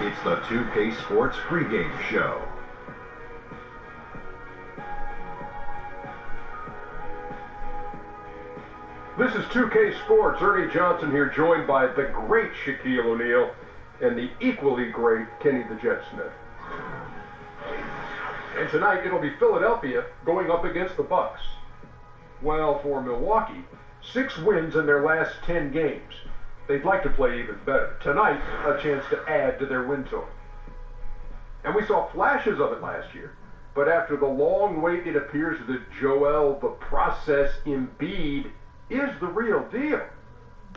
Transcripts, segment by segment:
It's the 2K Sports pregame show. This is 2K Sports. Ernie Johnson here, joined by the great Shaquille O'Neal and the equally great Kenny the Jet Smith. And tonight it'll be Philadelphia going up against the Bucks. Well, for Milwaukee, 6 wins in their last 10 games. They'd like to play even better. Tonight, a chance to add to their win total. And we saw flashes of it last year. But after the long wait, it appears that Joel, the process Embiid, is the real deal.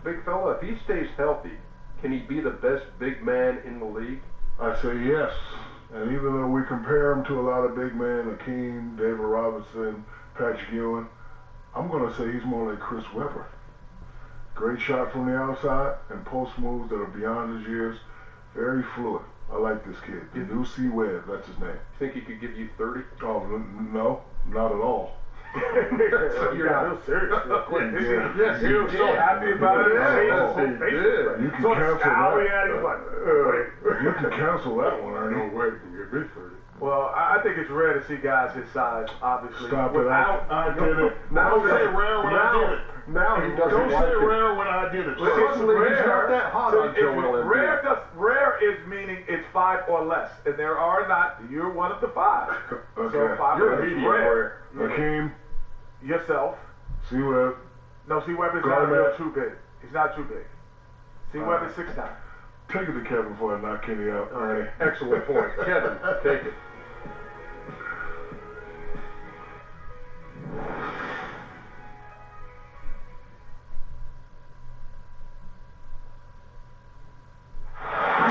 Big fella, if he stays healthy, can he be the best big man in the league? I say yes. And even though we compare him to a lot of big men, Hakeem, David Robinson, Patrick Ewing, I'm going to say he's more like Chris Webber. Great shot from the outside and post moves that are beyond his years. Very fluid. I like this kid. The new C. Webb, that's his name. Think he could give you 30? Oh, no, not at all. So you're not real serious. Yes, he was so happy about it. You can cancel that. You can cancel that one, Ernie. No way you can give me 30. Well, I think it's rare to see guys his size, obviously. Stop it. I did it. Don't say rare when I did it. Now he doesn't Don't like say it. rare when I did it. Suddenly he's not that hot on Joel Embiid. Rare is meaning it's 5 or less, and there are not. You're one of the 5. Okay. So 5 You're or less. medium rare. Hakeem, Yourself. C. Webb. No, C. Webb is not real too big. He's not too big. C. Webb is 6'9". Take it to Kevin before I knock Kenny out, Ernie. Excellent point. Kevin, take it.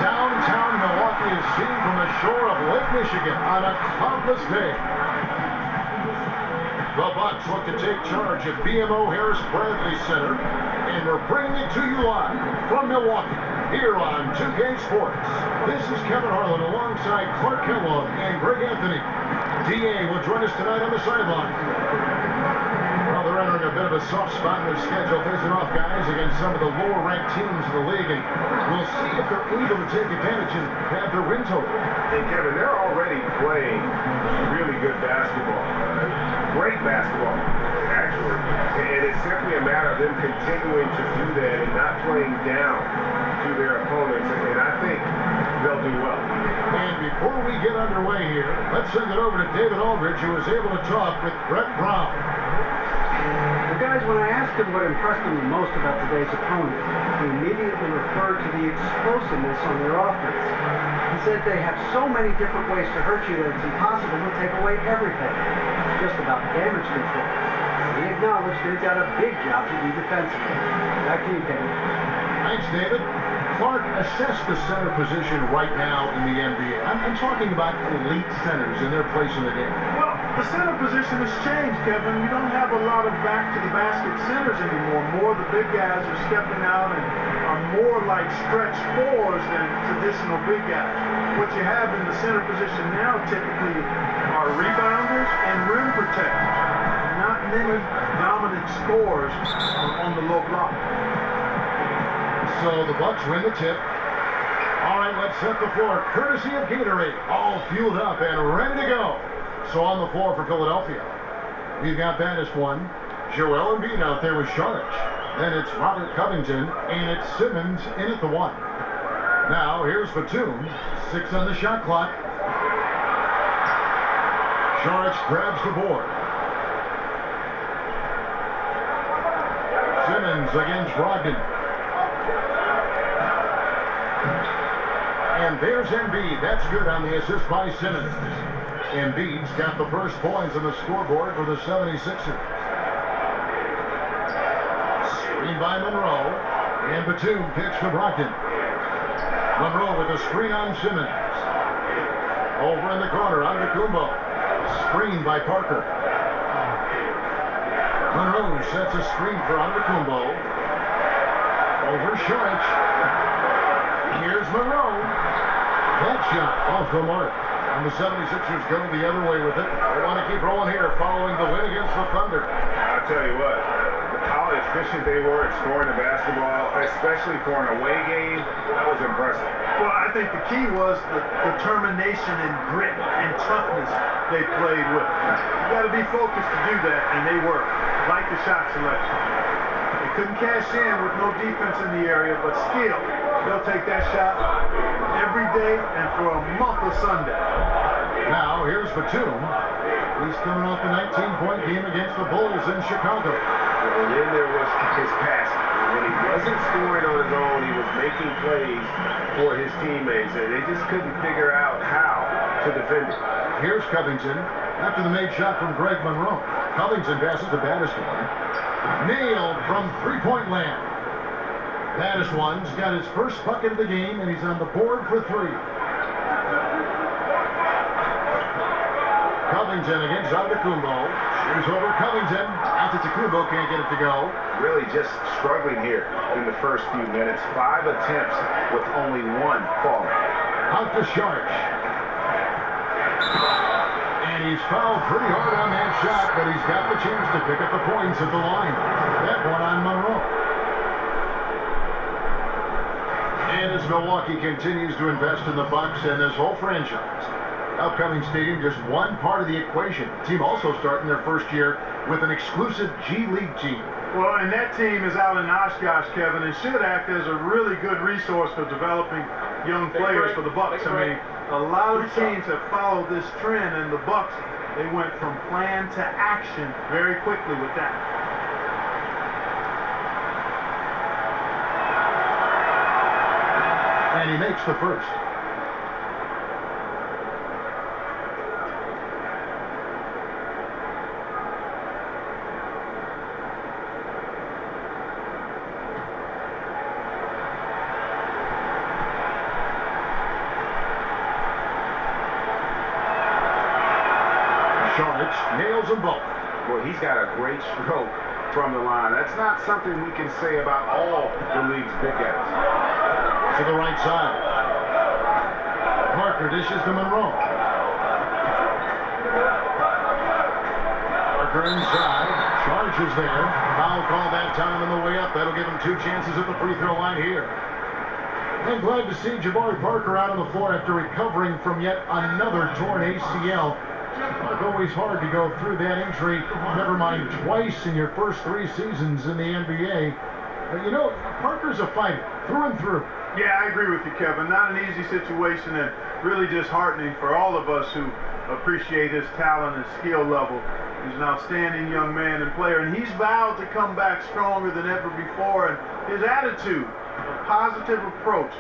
Downtown Milwaukee is seen from the shore of Lake Michigan on a cloudless day. The Bucks look to take charge at BMO Harris Bradley Center, and we're bringing it to you live from Milwaukee, here on 2K Sports. This is Kevin Harlan alongside Clark Kellogg and Greg Anthony. DA will join us tonight on the sideline. Well, they're entering a bit of a soft spot in their schedule, facing off guys against some of the lower-ranked teams in the league, and we'll see if they're able to take advantage and have their win total. And Kevin, they're already playing really good basketball. Great basketball, actually. And it's simply a matter of them continuing to do that and not playing down to their opponents. And I think they'll do well. And before we get underway here, let's send it over to David Aldridge, who was able to talk with Brett Brown. Well, guys, when I asked him what impressed him the most about today's opponent, he immediately referred to the explosiveness on their offense. He said they have so many different ways to hurt you that it's impossible to take away everything. It's just about damage control. He acknowledged they've got a big job to do defensively. Back to you, David. Thanks, David. Clark, assess the center position right now in the NBA. I'm talking about elite centers and their place in the game. Well, the center position has changed, Kevin. We don't have a lot of back-to-the-basket centers anymore. More of the big guys are stepping out and are more like stretch fours than traditional big guys. What you have in the center position now typically are rebounders and rim protectors. Not many dominant scorers on the low block. So the Bucks win the tip. All right, let's set the floor. Courtesy of Gatorade, all fueled up and ready to go. So on the floor for Philadelphia, we've got Baddest one, Joel Embiid out there with Sharich. Then it's Robert Covington, and it's Simmons in at the 1. Now here's Batum, 6 on the shot clock. Sharich grabs the board. Simmons against Brogdon. And there's Embiid. That's good on the assist by Simmons. Embiid's got the first points on the scoreboard for the 76ers. Screen by Monroe. And Batum kicks to Brogdon. Monroe with a screen on Simmons. Over in the corner, Antetokounmpo. Screen by Parker. Monroe sets a screen for Antetokounmpo. Over Sharich. Here's Monroe. That shot off the mark. And the 76ers go the other way with it. They want to keep rolling here following the win against the Thunder. I'll tell you what, how efficient they were at scoring the basketball, especially for an away game, that was impressive. Well, I think the key was the determination and grit and toughness they played with. You got to be focused to do that, and they were. Like the shot selection. They couldn't cash in with no defense in the area, but still, they'll take that shot every day and for a month of Sunday. Now, here's Batum. He's coming off a 19-point game against the Bulls in Chicago. And then there was his passing. When he wasn't scoring on his own, he was making plays for his teammates, and they just couldn't figure out how to defend it. Here's Covington after the made shot from Greg Monroe. Covington passes to Batiswan. Nailed from three-point land. Batiswan's got his first bucket of the game, and he's on the board for three. Covington against Antetokounmpo. Here's over Covington. Antetokounmpo can't get it to go. Really just struggling here in the first few minutes. 5 attempts with only 1 falling. Out to Sharch. And he's fouled pretty hard on that shot, but he's got the chance to pick up the points at the line. That one on Monroe. And as Milwaukee continues to invest in the Bucks and this whole franchise, upcoming stadium just one part of the equation. The team also starting their first year with an exclusive G League team. Well, and that team is out in Oshkosh, Kevin, and should act as a really good resource for developing young players for the Bucks. I mean, a lot of teams have followed this trend, and the Bucks, they went from plan to action very quickly with that. And he makes the first. Nails them both. Well, he's got a great stroke from the line. That's not something we can say about all the league's big guys. To the right side. Parker dishes to Monroe. Parker inside. Charges there. Foul call that time on the way up. That'll give him 2 chances at the free throw line here. And glad to see Jabari Parker out on the floor after recovering from yet another torn ACL. It's always hard to go through that injury, never mind twice in your first 3 seasons in the NBA. But you know, Parker's a fighter, through and through. Yeah, I agree with you, Kevin. Not an easy situation, and really disheartening for all of us who appreciate his talent and skill level. He's an outstanding young man and player, and he's vowed to come back stronger than ever before. And his attitude, a positive approach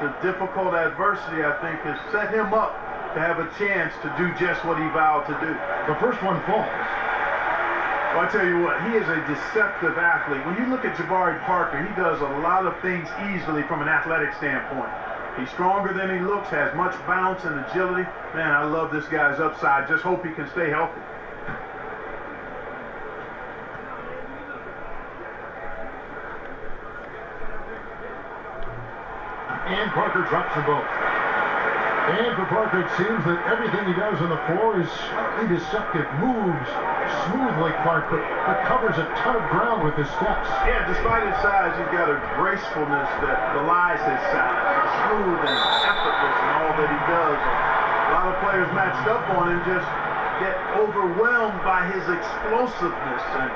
to difficult adversity, I think, has set him up to have a chance to do just what he vowed to do. The first one falls. Well, I tell you what, he is a deceptive athlete. When you look at Jabari Parker, he does a lot of things easily from an athletic standpoint. He's stronger than he looks, has much bounce and agility. Man, I love this guy's upside. Just hope he can stay healthy. And Parker drops the boat. And for Parker, it seems that everything he does on the floor is slightly deceptive. Moves smoothly, Clark, but covers a ton of ground with his steps. Yeah, despite his size, he's got a gracefulness that belies his size. Smooth and effortless in all that he does. A lot of players matched up on him just get overwhelmed by his explosiveness. And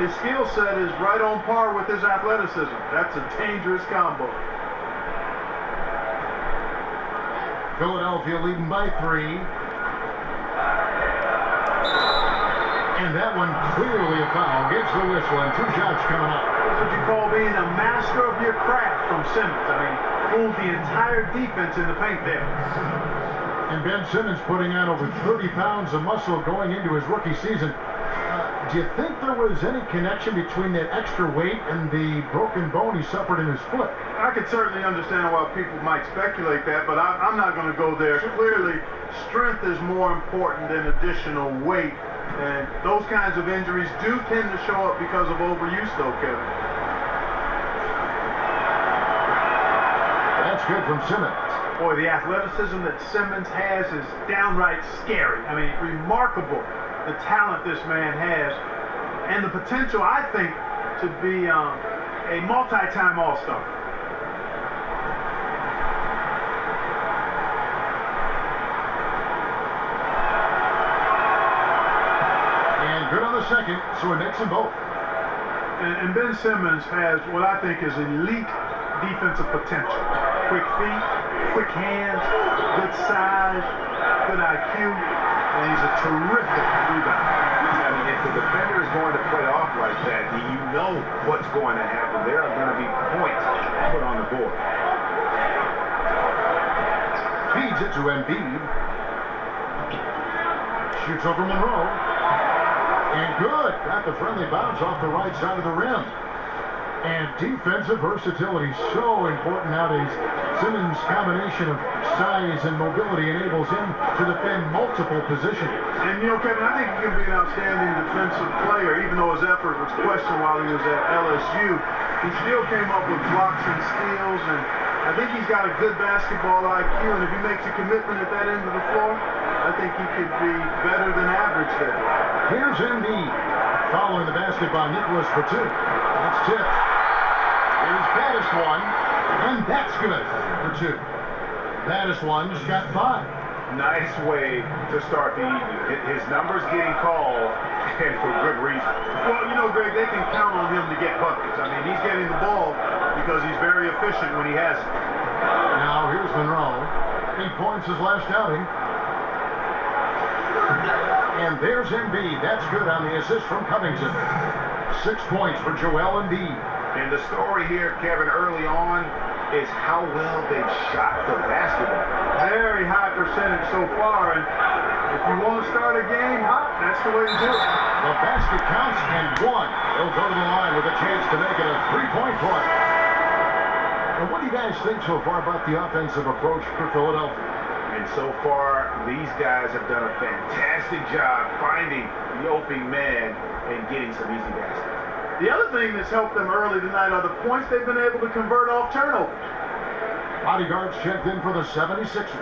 his skill set is right on par with his athleticism. That's a dangerous combo. Philadelphia leading by 3. And that one clearly a foul. Gets the whistle and 2 shots coming up. That's what you call being a master of your craft from Simmons. I mean, fooled the entire defense in the paint there. And Ben Simmons putting on over 30 pounds of muscle going into his rookie season. Do you think there was any connection between that extra weight and the broken bone he suffered in his foot? I could certainly understand why people might speculate that, but I'm not going to go there. Clearly, strength is more important than additional weight, and those kinds of injuries do tend to show up because of overuse, though, Kevin. That's good from Simmons. Boy, the athleticism that Simmons has is downright scary. I mean, remarkable. The talent this man has, and the potential, I think, to be a multi-time All-Star. second, so it makes them both. And Ben Simmons has what I think is elite defensive potential. Quick feet, quick hands, good size, good IQ, and he's a terrific rebounder. I mean, if the defender is going to play off like that, you know what's going to happen. There are going to be points put on the board. Feeds it to Embiid. Shoots over Monroe. And good. Got the friendly bounce off the right side of the rim. And defensive versatility so important nowadays. Simmons' combination of size and mobility enables him to defend multiple positions. And, you know, Kevin, I think he can be an outstanding defensive player, even though his effort was questioned while he was at LSU. He still came up with blocks and steals, and I think he's got a good basketball IQ, and if he makes a commitment at that end of the floor, I think he could be better than average there. Here's Embiid following the basket by Nicholas for two. That's tipped. Here's Baddest one, and that's good for two. Baddest one's got 5. Nice way to start the evening. His numbers getting called, and for good reason. Well, you know, Greg, they can count on him to get buckets. I mean, he's getting the ball because he's very efficient when he has it. Now here's Monroe. 8 points his last outing. And there's Embiid. That's good on the assist from Covington. 6 points for Joel Embiid. And the story here, Kevin, early on is how well they've shot the basketball. Very high percentage so far, and if you want to start a game hot, that's the way to do it. The basket counts and 1. He'll go to the line with a chance to make it a 3-point play. And what do you guys think so far about the offensive approach for Philadelphia? And so far, these guys have done a fantastic job finding the open man and getting some easy baskets. The other thing that's helped them early tonight are the points they've been able to convert off turnovers. Bodyguards checked in for the 76ers.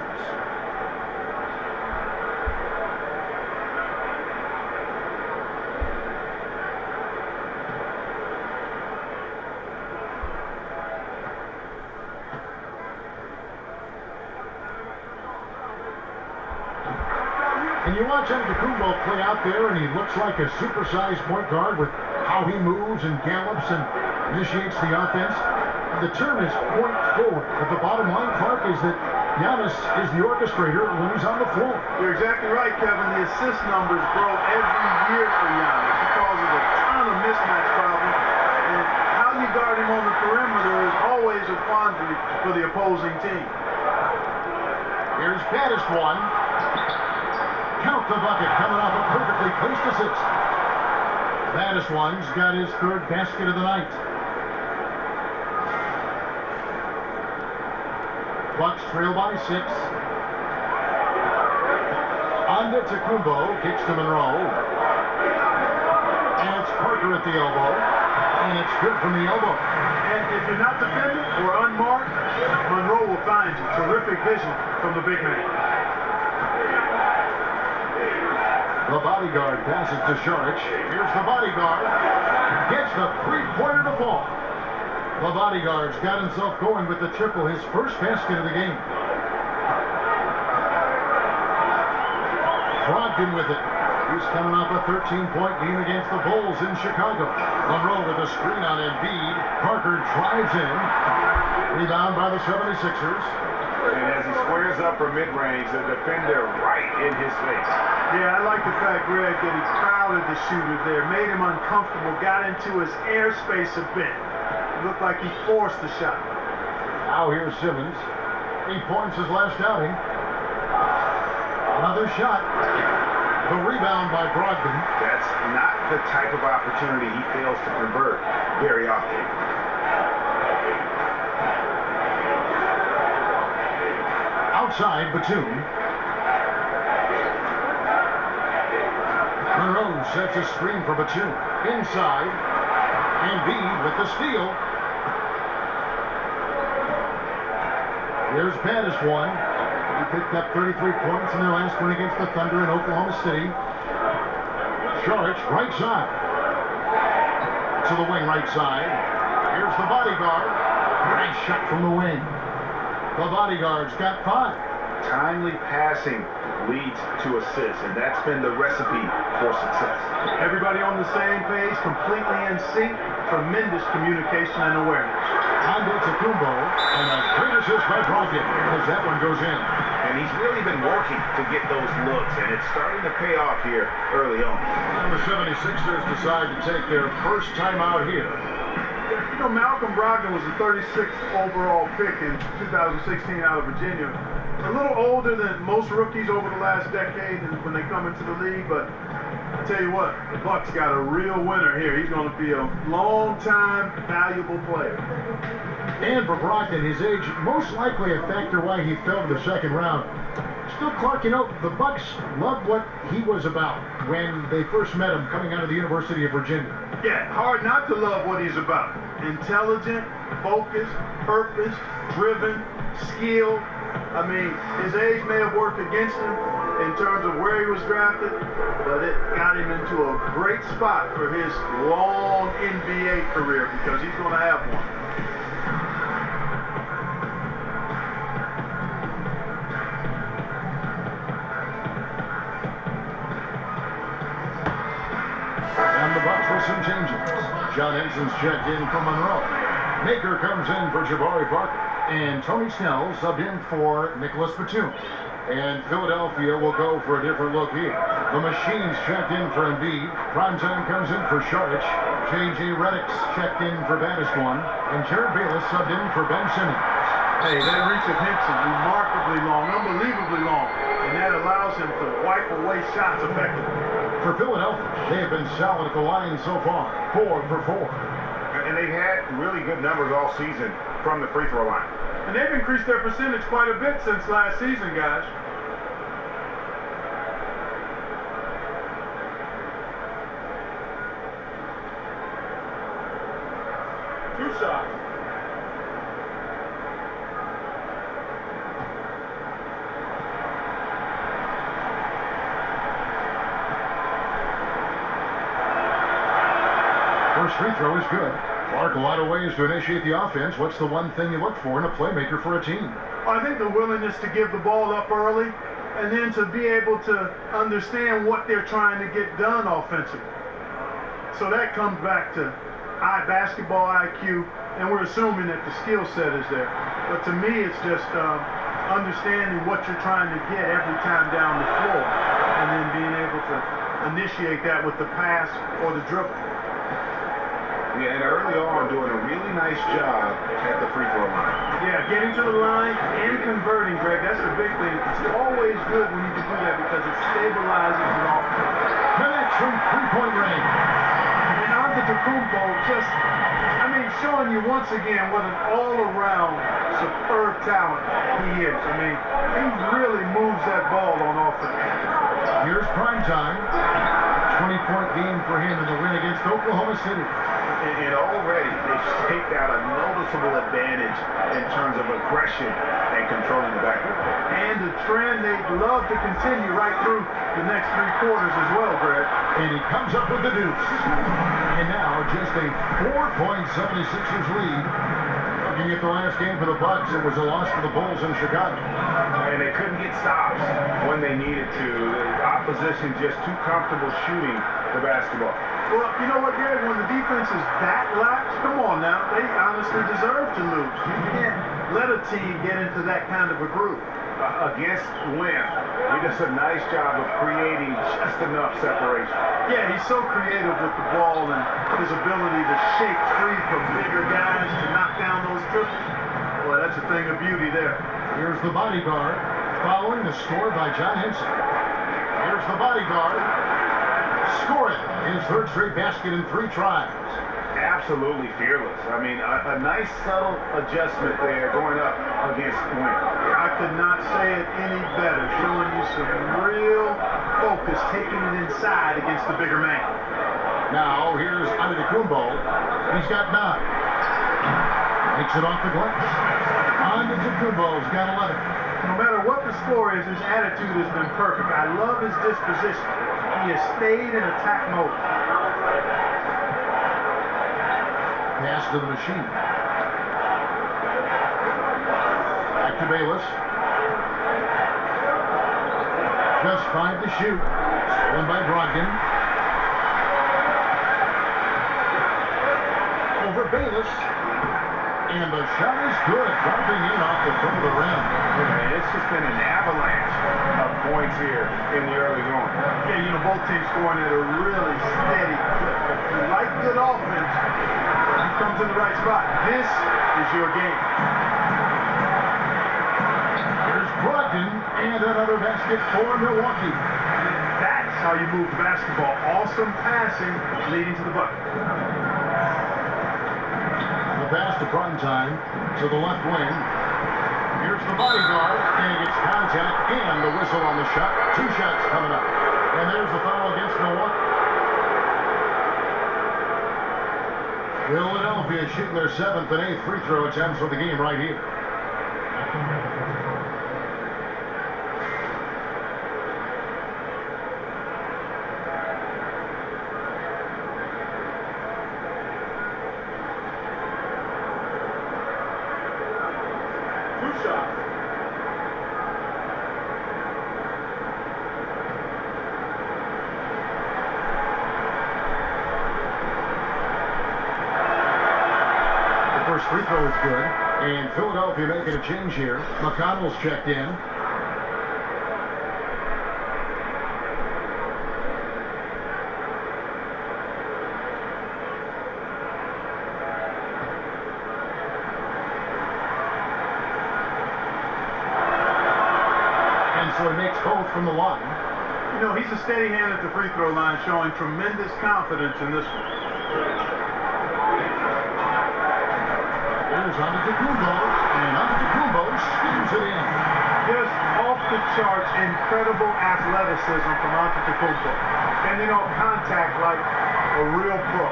And you watch Antetokounmpo play out there, and he looks like a supersized point guard with how he moves and gallops and initiates the offense. The term is point forward. But the bottom line, Clark, is that Giannis is the orchestrator when he's on the floor. You're exactly right, Kevin. The assist numbers grow every year for Giannis. He causes a ton of mismatch problems. And how you guard him on the perimeter is always a quandary for the opposing team. Here's Baddest one. Count the bucket coming off a perfectly placed assist. Baddest one's got his 3rd basket of the night. Bucks trail by 6. Antetokounmpo kicks to Monroe. And it's Parker at the elbow. And it's good from the elbow. And if you're not defended or unmarked, Monroe will find you. Terrific vision from the big man. The bodyguard passes to Saric. Here's the bodyguard. Gets the 3-pointer to fall. The bodyguard's got himself going with the triple, his first basket of the game. Brogdon with it. He's coming off a 13-point game against the Bulls in Chicago. Monroe with a screen on Embiid. Parker drives in. Rebound by the 76ers. And as he squares up for mid-range, the defender right in his face. Yeah, I like the fact, Greg, that he crowded the shooter there, made him uncomfortable, got into his airspace a bit. It looked like he forced the shot. Now here's Simmons. 8 points his last outing. Another shot. The rebound by Brogdon. That's not the type of opportunity he fails to convert very often. Outside, Batum. Monroe sets a screen for Batum. Inside. Embiid with the steal. Here's Baddest one. He picked up 33 points in their last win against the Thunder in Oklahoma City. Saric, right side. To the wing, right side. Here's the bodyguard. Nice shot from the wing. The bodyguard's got 5. timely passing leads to assists, and that's been the recipe for success. Everybody on the same page, completely in sync, tremendous communication and awareness. Antetokounmpo, and a great assist by Brogdon as that one goes in. And he's really been working to get those looks, and it's starting to pay off here early on. And the 76ers decide to take their first time out here. You know, Malcolm Brogdon was the 36th overall pick in 2016 out of Virginia. A little older than most rookies over the last decade when they come into the league, but I tell you what, the Bucks got a real winner here. He's going to be a long-time, valuable player. And for Brogdon, his age most likely a factor why he fell to the second round. Still, Clark, you know, the Bucks loved what he was about when they first met him coming out of the University of Virginia. Yeah, hard not to love what he's about. Intelligent, focused, purpose, driven, skilled. I mean, his age may have worked against him in terms of where he was drafted, but it got him into a great spot for his long NBA career because he's going to have one. And the Bucks with some changes. John Henson's checked in for Monroe. Maker comes in for Jabari Parker. And Tony Snell subbed in for Nicholas Batum. And Philadelphia will go for a different look here. The Machine's checked in for Embiid. Primetime comes in for Šarić. J.J. Redick's checked in for Batiswan. And Jared Bayless subbed in for Ben Simmons. Hey, that reach of Henson, remarkably long, unbelievably long. And that allows him to wipe away shots effectively. For Philadelphia, they have been solid at the line so far. 4 for 4. And they've had really good numbers all season from the free throw line. And they've increased their percentage quite a bit since last season, guys. Two shots. First free throw is good. Clark, a lot of ways to initiate the offense. What's the one thing you look for in a playmaker for a team? Well, I think the willingness to give the ball up early and then to be able to understand what they're trying to get done offensively. So that comes back to basketball IQ, and we're assuming that the skill set is there. But to me, it's just understanding what you're trying to get every time down the floor and then being able to initiate that with the pass or the dribble. Yeah, and early on, doing a really nice job at the free throw line. Yeah, getting to the line and converting, Greg. That's the big thing. It's always good when you can do that because it stabilizes the offense. Connects from three-point range. And Antetokounmpo just, showing you once again what an all-around superb talent he is. He really moves that ball on offense. Here's Primetime. 20-point game for him in the win against Oklahoma City. And already they've staked out a noticeable advantage in terms of aggression and controlling the backcourt. And the trend they'd love to continue right through the next 3 quarters as well, Greg. And he comes up with the deuce. And now just a 4-point 76ers lead. Looking at the last game for the Bucks, it was a loss for the Bulls in Chicago. And they couldn't get stops when they needed to. The opposition just too comfortable shooting the basketball. Well, you know what, Greg? When the defense is that lax, come on now, they honestly deserve to lose. You can't let a team get into that kind of a groove. Against Wynn, he does a nice job of creating just enough separation. Yeah, he's so creative with the ball and his ability to shake free from bigger guys to knock down those triples. Boy, that's a thing of beauty there. Here's the bodyguard, following the score by John Henson. Here's the bodyguard, scoring his third straight basket in 3 tries. Absolutely fearless. A nice subtle adjustment there going up against Wynn. I could not say it any better, showing you some real focus, taking it inside against the bigger man. Now, here's Antetokounmpo. He's got 9. Takes it off the glass. Antetokounmpo's got 11. No matter what the score is, his attitude has been perfect. I love his disposition. He has stayed in attack mode. Pass to the Machine. Back to Bayless. 5 to shoot. Stolen by Brogdon. Over Bayless. And the shot is good, dropping in off the front of the rim. And it's just been an avalanche of points here in the early going. Yeah, you know, both teams scoring at a really steady clip. If you like good offense, you come to the right spot. This is your game. Here's Brogdon, and another basket for Milwaukee. That's how you move the basketball. Awesome passing leading to the bucket. The pass to Primetime to the left wing. Here's the bodyguard, and he gets contact and the whistle on the shot. 2 shots coming up. And there's the foul against Milwaukee. Philadelphia shooting their 7th and 8th free throw attempts for the game right here. First free throw is good, and Philadelphia making a change here. McConnell's checked in. And so he makes both from the line. You know, he's a steady hand at the free throw line, showing tremendous confidence in this one. Here's Antetokounmpo, and Antetokounmpo spins it in. Just off the charts, incredible athleticism from Antetokounmpo. Standing on contact like a real pro.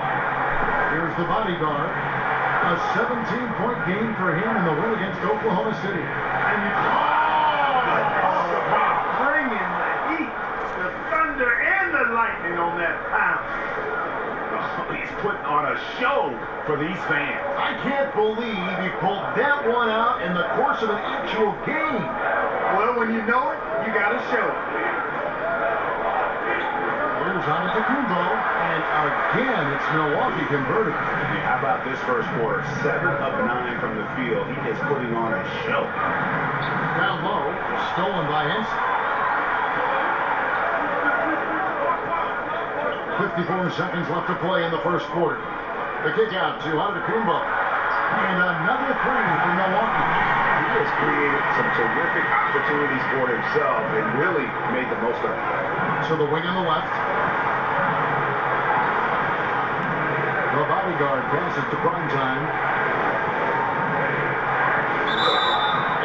Here's the bodyguard. A 17-point game for him in the win against Oklahoma City. And you talk about bringing the heat, the thunder, and the lightning on that pound. He's putting on a show for these fans. I can't believe he pulled that one out in the course of an actual game. Well, when you know it, you got to show it. Here's Antetokounmpo, and again, it's Milwaukee converted. How about this first quarter? 7 of 9 from the field. He is putting on a show. Down low, stolen by Henson. 54 seconds left to play in the first quarter. The kick out to Antetokounmpo. And another 3 for Milwaukee. He has created some terrific opportunities for himself and really made the most of it. To the wing on the left. The bodyguard passes to Primetime.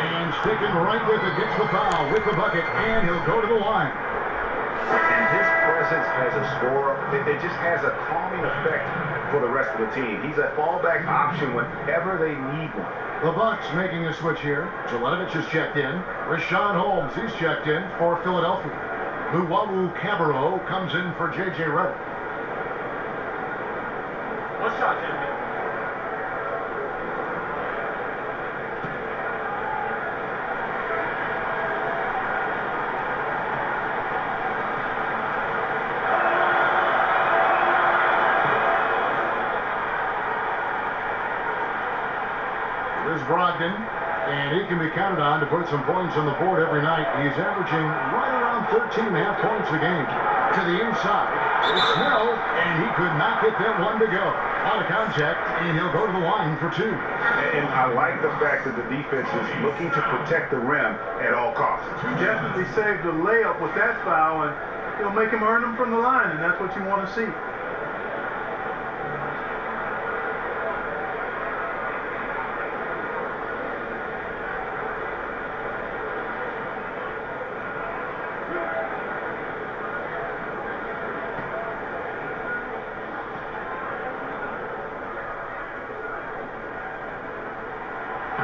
And sticking right with it, gets the foul with the bucket, and he'll go to the line. And his presence as a scorer, it just has a calming effect for the rest of the team. He's a fallback option whenever they need one. The Bucks making a switch here. Jelinovich is checked in. Rashawn Holmes, he's checked in for Philadelphia. Luwawu Cabarro comes in for J.J. Redick. One shot, Jimmy. Here's Brogdon, and he can be counted on to put some points on the board every night. He's averaging right around 13.5 points a game. To the inside, it's Snell, and he could not get that one to go. Out of contact, and he'll go to the line for 2. And I like the fact that the defense is looking to protect the rim at all costs. You definitely saved a layup with that foul, and you'll make him earn them from the line, and that's what you want to see.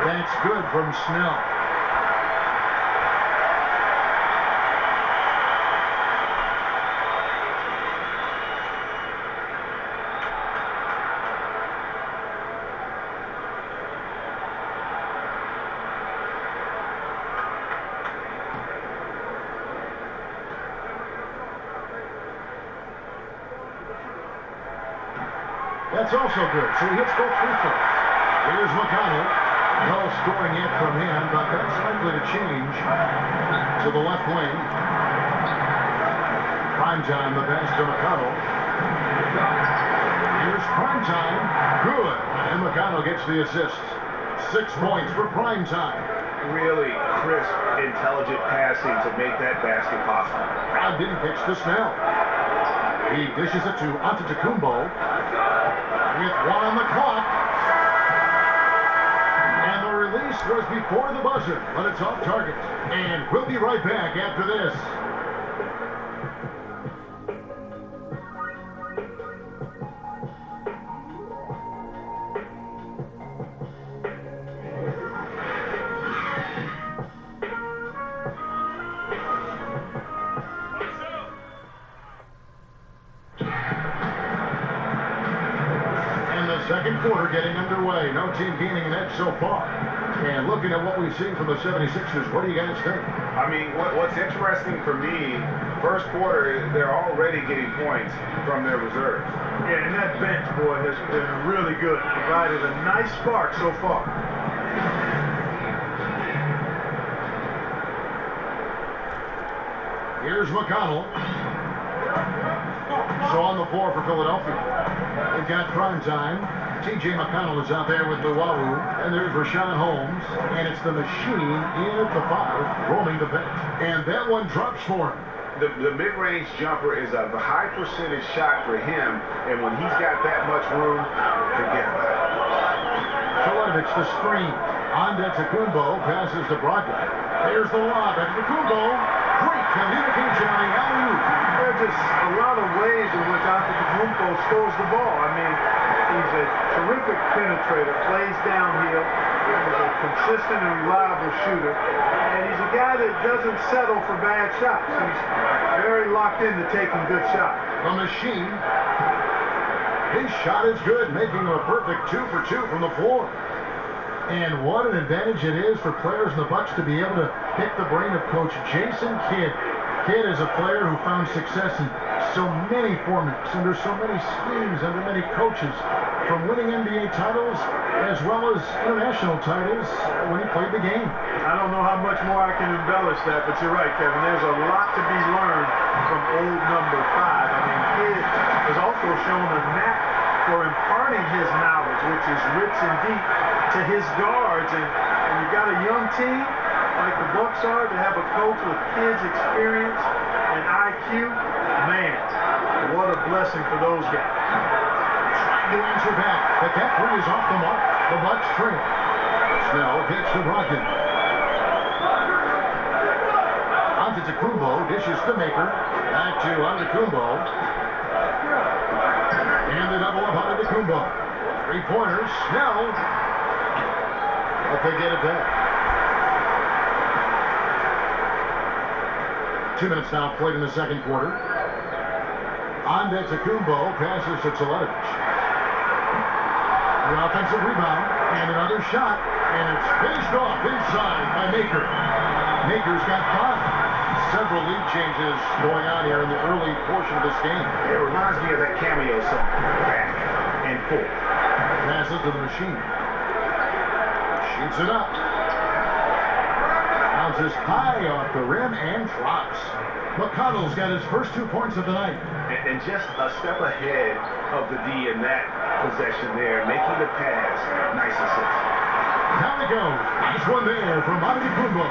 That's good from Snell. That's also good. So he hits both free throws. Here's McConnell. No scoring yet from him, but that's likely to change to the left wing. Primetime, the pass to McConnell. Here's Primetime. Good. And McConnell gets the assist. 6 points for Primetime. Really crisp, intelligent passing to make that basket possible. Crowd didn't pitch to Snell. He dishes it to Antetokounmpo with 1 on the clock. And the release was before the buzzer, but it's off target. And we'll be right back after this. Second quarter getting underway. No team gaining an edge so far. And looking at what we've seen from the 76ers, what do you guys think? I mean, what's interesting for me, first quarter, they're already getting points from their reserves. Yeah, and that bench, boy, has been really good. Provided a nice spark so far. Here's McConnell. So on the floor for Philadelphia. They've got Primetime. T.J. McConnell is out there with Luwawu. And there's Rashawn Holmes. And it's the machine in at the 5, roaming the bench. And that one drops for him. The mid-range jumper is a high percentage shot for him. And when he's got that much room, forget about it. Philadelphia, the screen. Antetokounmpo passes to Brogdon. There's the lob. Antetokounmpo. Great communication on the alley-oop. There are just a lot of ways in which Antetokounmpo scores the ball. I mean, he's a terrific penetrator, plays downhill, he's a consistent and reliable shooter, and he's a guy that doesn't settle for bad shots. He's very locked into taking good shots. The machine. His shot is good, making him a perfect 2 for 2 from the floor. And what an advantage it is for players in the Bucks to be able to pick the brain of Coach Jason Kidd. Kidd is a player who found success in so many formats, under so many schemes, under many coaches, from winning NBA titles as well as international titles when he played the game. I don't know how much more I can embellish that, but you're right, Kevin. There's a lot to be learned from old number 5. I mean, Kidd has also shown a knack for imparting his knowledge, which is rich and deep, to his guards. And you got a young team like the Bucks are, to have a coach with Kidd's experience and IQ, man, what a blessing for those guys. Trying to answer back, but that 3 is off the mark. The Bucks trail. Snell gets to Brogdon. Antetokounmpo dishes to Maker. Back to Antetokounmpo. And the double up Antetokounmpo. 3-pointers. Snell. But they get it back. 2 minutes now played in the second quarter. Antetokounmpo passes to Teletovic. The offensive rebound and another shot, and it's finished off inside by Maker. Maker's got 5. Several lead changes going on here in the early portion of this game. It reminds me of that cameo song, Back and Forth. Passes to the machine. Shoots it up. Bounces high off the rim and drops. McConnell's got his first 2 points of the night. And just a step ahead of the D in that possession there, making the pass. Nice assist. Down it goes. Nice one there from Antetokounmpo.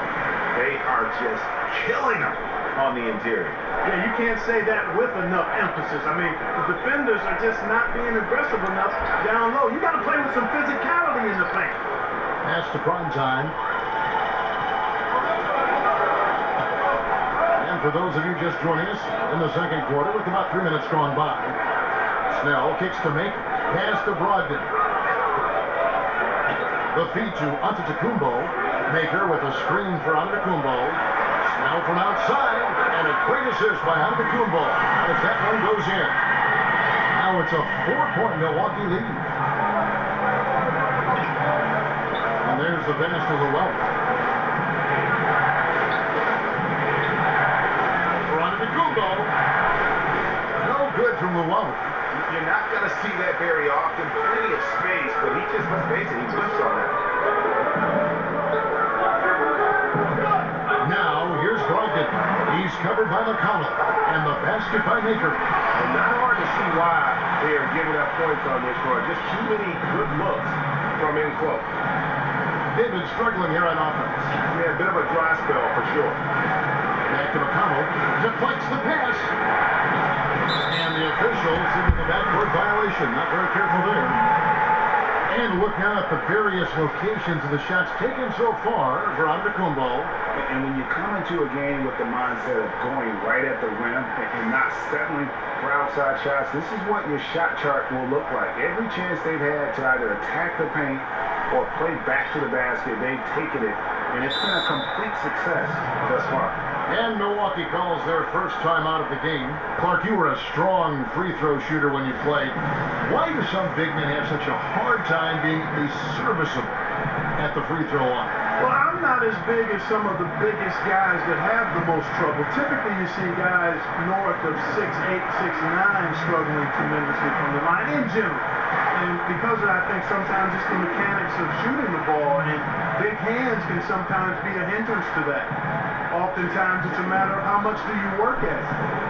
They are just killing them on the interior. Yeah, you can't say that with enough emphasis. I mean, the defenders are just not being aggressive enough down low. You got to play with some physicality in the paint. Pass to Primetime. And for those of you just joining us in the second quarter, with about 3 minutes gone by, Snell kicks to Maker. Pass to Brogdon. The feed to Antetokounmpo. Maker with a screen for Antetokounmpo. Snell from outside, and a great assist by Antetokounmpo as that one goes in. Now it's a 4-point Milwaukee lead. And there's the pass to Luwawu. For Antetokounmpo. No good from Luwawu. You're not going to see that very often. Plenty of space, but he just, let's face it, he missed on that. Now, here's Brogdon. He's covered by McConnell, and the basket by Maker. And not hard to see why they are giving up points on this run. Just too many good looks from in close. They've been struggling here on offense. Yeah, a bit of a dry spell for sure. Back to McConnell. Deflects the pass. And the officials in the backcourt violation. Not very careful there. And look now at the various locations of the shots taken so far for Antetokounmpo. And when you come into a game with the mindset of going right at the rim and not settling for outside shots, this is what your shot chart will look like. Every chance they've had to either attack the paint or play back to the basket, they've taken it. And it's been a complete success thus far. And Milwaukee calls their first time out of the game. Clark, you were a strong free throw shooter when you played. Why do some big men have such a hard time being serviceable at the free throw line? Well, I'm not as big as some of the biggest guys that have the most trouble. Typically, you see guys north of 6'8", 6'9", struggling tremendously from the line in general. And because of that, I think sometimes it's the mechanics of shooting the ball, and big hands can sometimes be a hindrance to that. Oftentimes, it's a matter of how much do you work at it,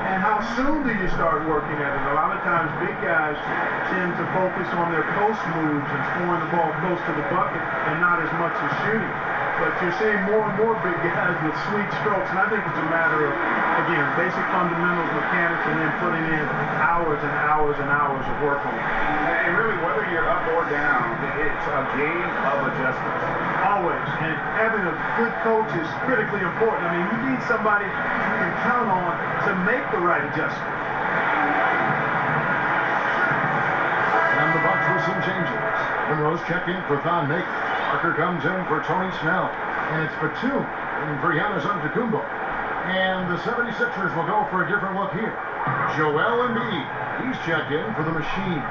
and how soon do you start working at it. A lot of times, big guys tend to focus on their post moves and scoring the ball close to the bucket, and not as much as shooting. But you're seeing more and more big guys with sweet strokes, and I think it's a matter of, again, basic fundamentals, mechanics, and then putting in hours and hours and hours of work on it. And really, whether you're up or down, it's a game of adjustments. Always. And having a good coach is critically important. I mean, you need somebody you can count on to make the right adjustment. And the Bucks with some changes. Monroe's checked in for Thon Maker. Parker comes in for Tony Snell. And it's Batum in for Giannis Antetokounmpo. And the 76ers will go for a different look here. Joel Embiid. He's checked in for the Machine.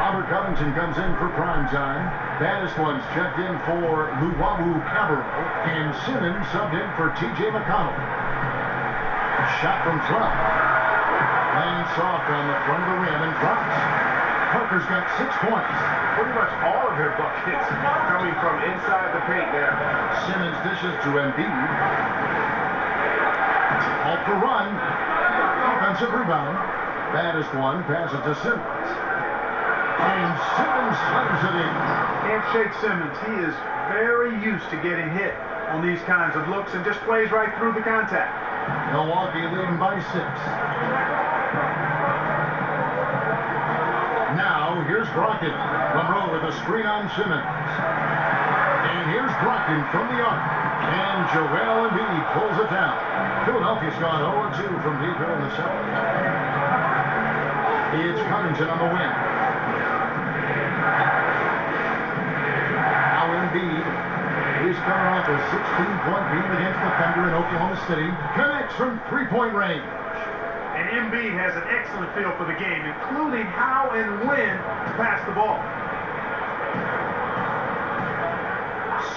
Robert Covington comes in for prime time. Baddest one's checked in for Luwawu Cabarro. And Simmons subbed in for T.J. McConnell. Shot from 12. Playing soft on the front of the rim and drops. Parker's got 6 points. Pretty much all of their buckets coming from inside the paint now. Simmons dishes to Embiid. Off the run. Offensive rebound. Baddest one passes to Simmons. And Simmons slams it in. Can't shake Simmons. He is very used to getting hit on these kinds of looks and just plays right through the contact. Milwaukee leading by 6. Now, here's Brogdon. Monroe with a screen on Simmons. And here's Brogdon from the arc. And Joel Embiid pulls it down. Philadelphia's gone 0-2 from deep here in the second. It's Covington on the wing. Now Embiid is coming off a 16-point lead against the Thunder in Oklahoma City. Connects from three-point range. And Embiid has an excellent feel for the game, including how and when to pass the ball.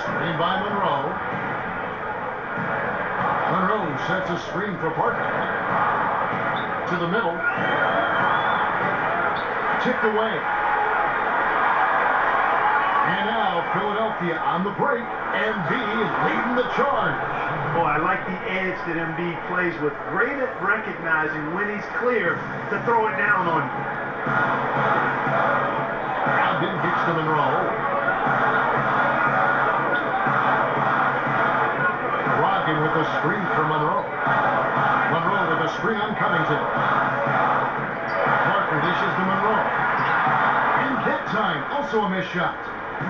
Screen by Monroe. Monroe sets a screen for Parker. To the middle. Tipped away. And now Philadelphia on the break. Embiid leading the charge. Boy, I like the edge that Embiid plays with. Great at recognizing when he's clear to throw it down on you. Brogdon kicks to Monroe. Brogdon with a screen for Monroe. Monroe with a screen on Covington. Parker dishes to Monroe. And that time, also a missed shot.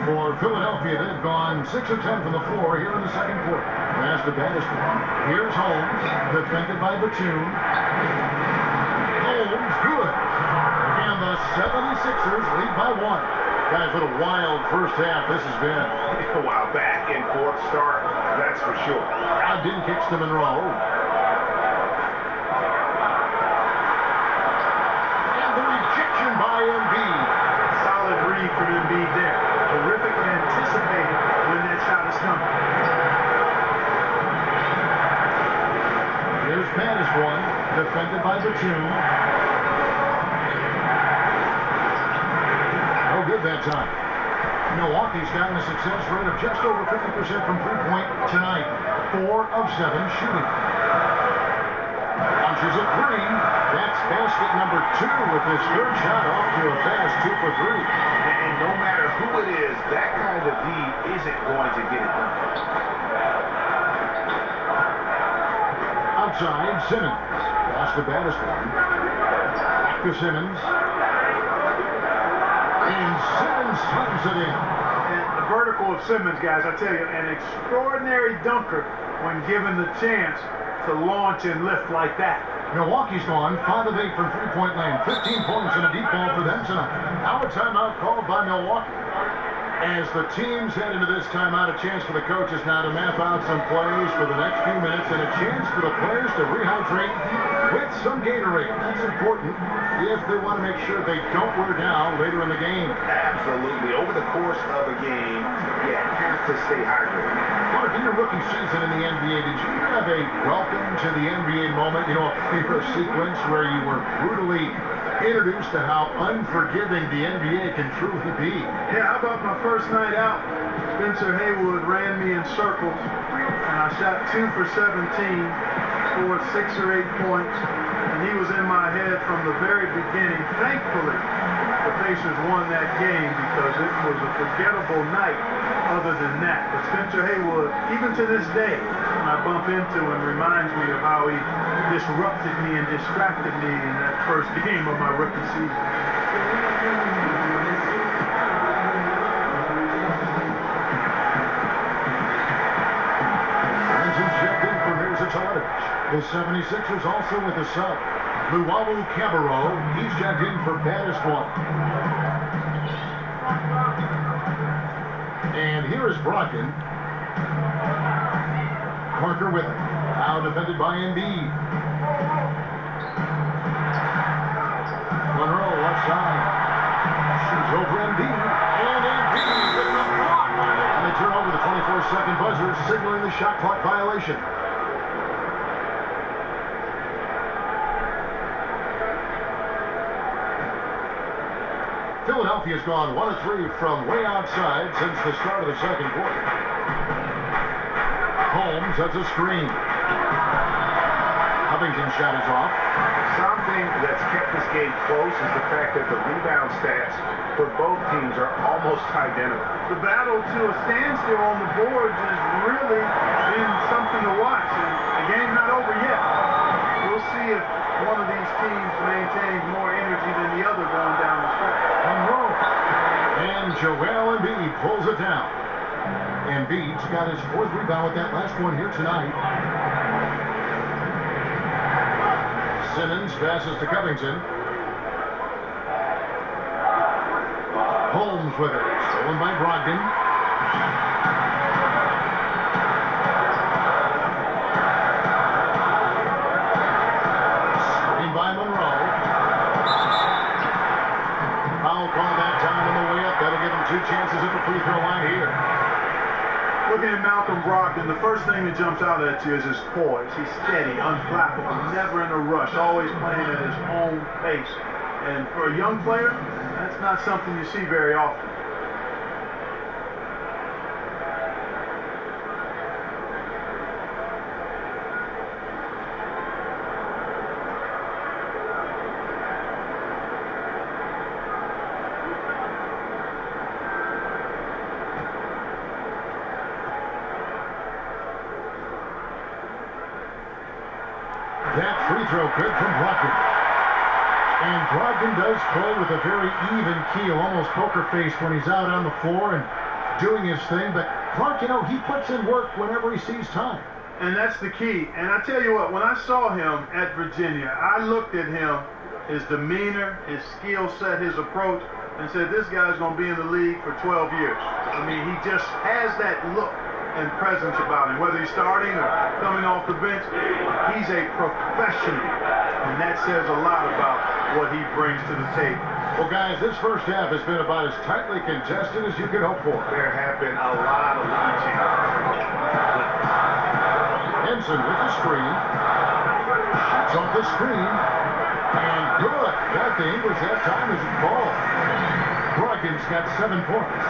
For Philadelphia, they've gone 6 of 10 from the floor here in the second quarter. That's the baddest one. Here's Holmes, defended by Batum. Holmes, good. And the 76ers lead by 1. Guys, what a wild first half this has been. Wow, back and forth start, that's for sure. Brogdon kicks to Monroe. And the rejection by Embiid. Solid read from Embiid there. Terrifically anticipated when that shot is coming. Here's baddest one, defended by Batum. that time. Milwaukee's gotten a success rate of just over 50% from three-point tonight. 4 of 7 shooting. Launches a three. That's basket number 2 with his third shot off to a fast 2 for 3. And no matter who it is, that kind of D isn't going to get it done. Outside, Simmons. That's the baddest one. Back to Simmons. And Simmons tucks it in. And the vertical of Simmons, guys, I tell you, an extraordinary dunker when given the chance to launch and lift like that. Milwaukee's gone 5 of 8 from three-point land. 15 points and a deep ball for them tonight. Now a timeout called by Milwaukee. As the teams head into this timeout, a chance for the coaches now to map out some plays for the next few minutes and a chance for the players to rehydrate with some Gatorade. That's important if they want to make sure they don't wear down later in the game. Absolutely. Over the course of a game, you have to stay hydrated. Mark, in your rookie season in the NBA, did you have a welcome to the NBA moment? You know, a favorite sequence where you were brutally introduced to how unforgiving the NBA can truly be? Yeah, how about my first night out? Spencer Haywood ran me in circles, and I shot 2 for 17, scored 6 or 8 points, and he was in my head from the very beginning. Thankfully, the Pacers won that game because it was a forgettable night other than that. But Spencer Haywood, even to this day, when I bump into him, reminds me of how he disrupted me and distracted me in that first game of my rookie season. Branson checked in for Mirzatovic. The 76ers also with a sub. Luwawu Cabarro, he's checked in for baddest one. And here is Brogdon. Parker with it. Now defended by Embiid. Monroe left side. Shoots over Embiid. And Embiid with the block. And they turn over the 24-second buzzer, signaling the shot clock violation. Philadelphia's gone 1 of 3 from way outside since the start of the second quarter. Holmes sets a screen. Covington's shot is off. Something that's kept this game close is the fact that the rebound stats for both teams are almost identical. The battle to a standstill on the boards has really been something to watch. And the game's not over yet. We'll see if one of these teams maintains more energy than the other going down the stretch. Monroe. And Joel Embiid pulls it down. Embiid's got his 4th rebound with that last one here tonight. Simmons passes to Covington. Holmes with it. Stolen by Brogdon. Screen by Monroe. Foul call that time on the way up. That'll give him 2 chances at the free throw line here. Looking at Malcolm Brogdon, the first thing that jumps out at you is his poise. He's steady, unflappable, never in a rush, always playing at his own pace. And for a young player, that's not something you see very often. That free throw good from Brogdon. And Brogdon does play with a very even keel, almost poker face when he's out on the floor and doing his thing. But Clark, you know, he puts in work whenever he sees time. And that's the key. And I tell you what, when I saw him at Virginia, I looked at him, his demeanor, his skill set, his approach, and said, this guy's going to be in the league for 12 years. I mean, he just has that look and presence about him. Whether he's starting or coming off the bench, he's a professional. And that says a lot about what he brings to the table. Well, guys, this first half has been about as tightly contested as you could hope for. There have been a lot of lead changes. Henson with the screen. Shoots off the screen. And good. Got the English that time as a ball. Brogdon's got 7 points.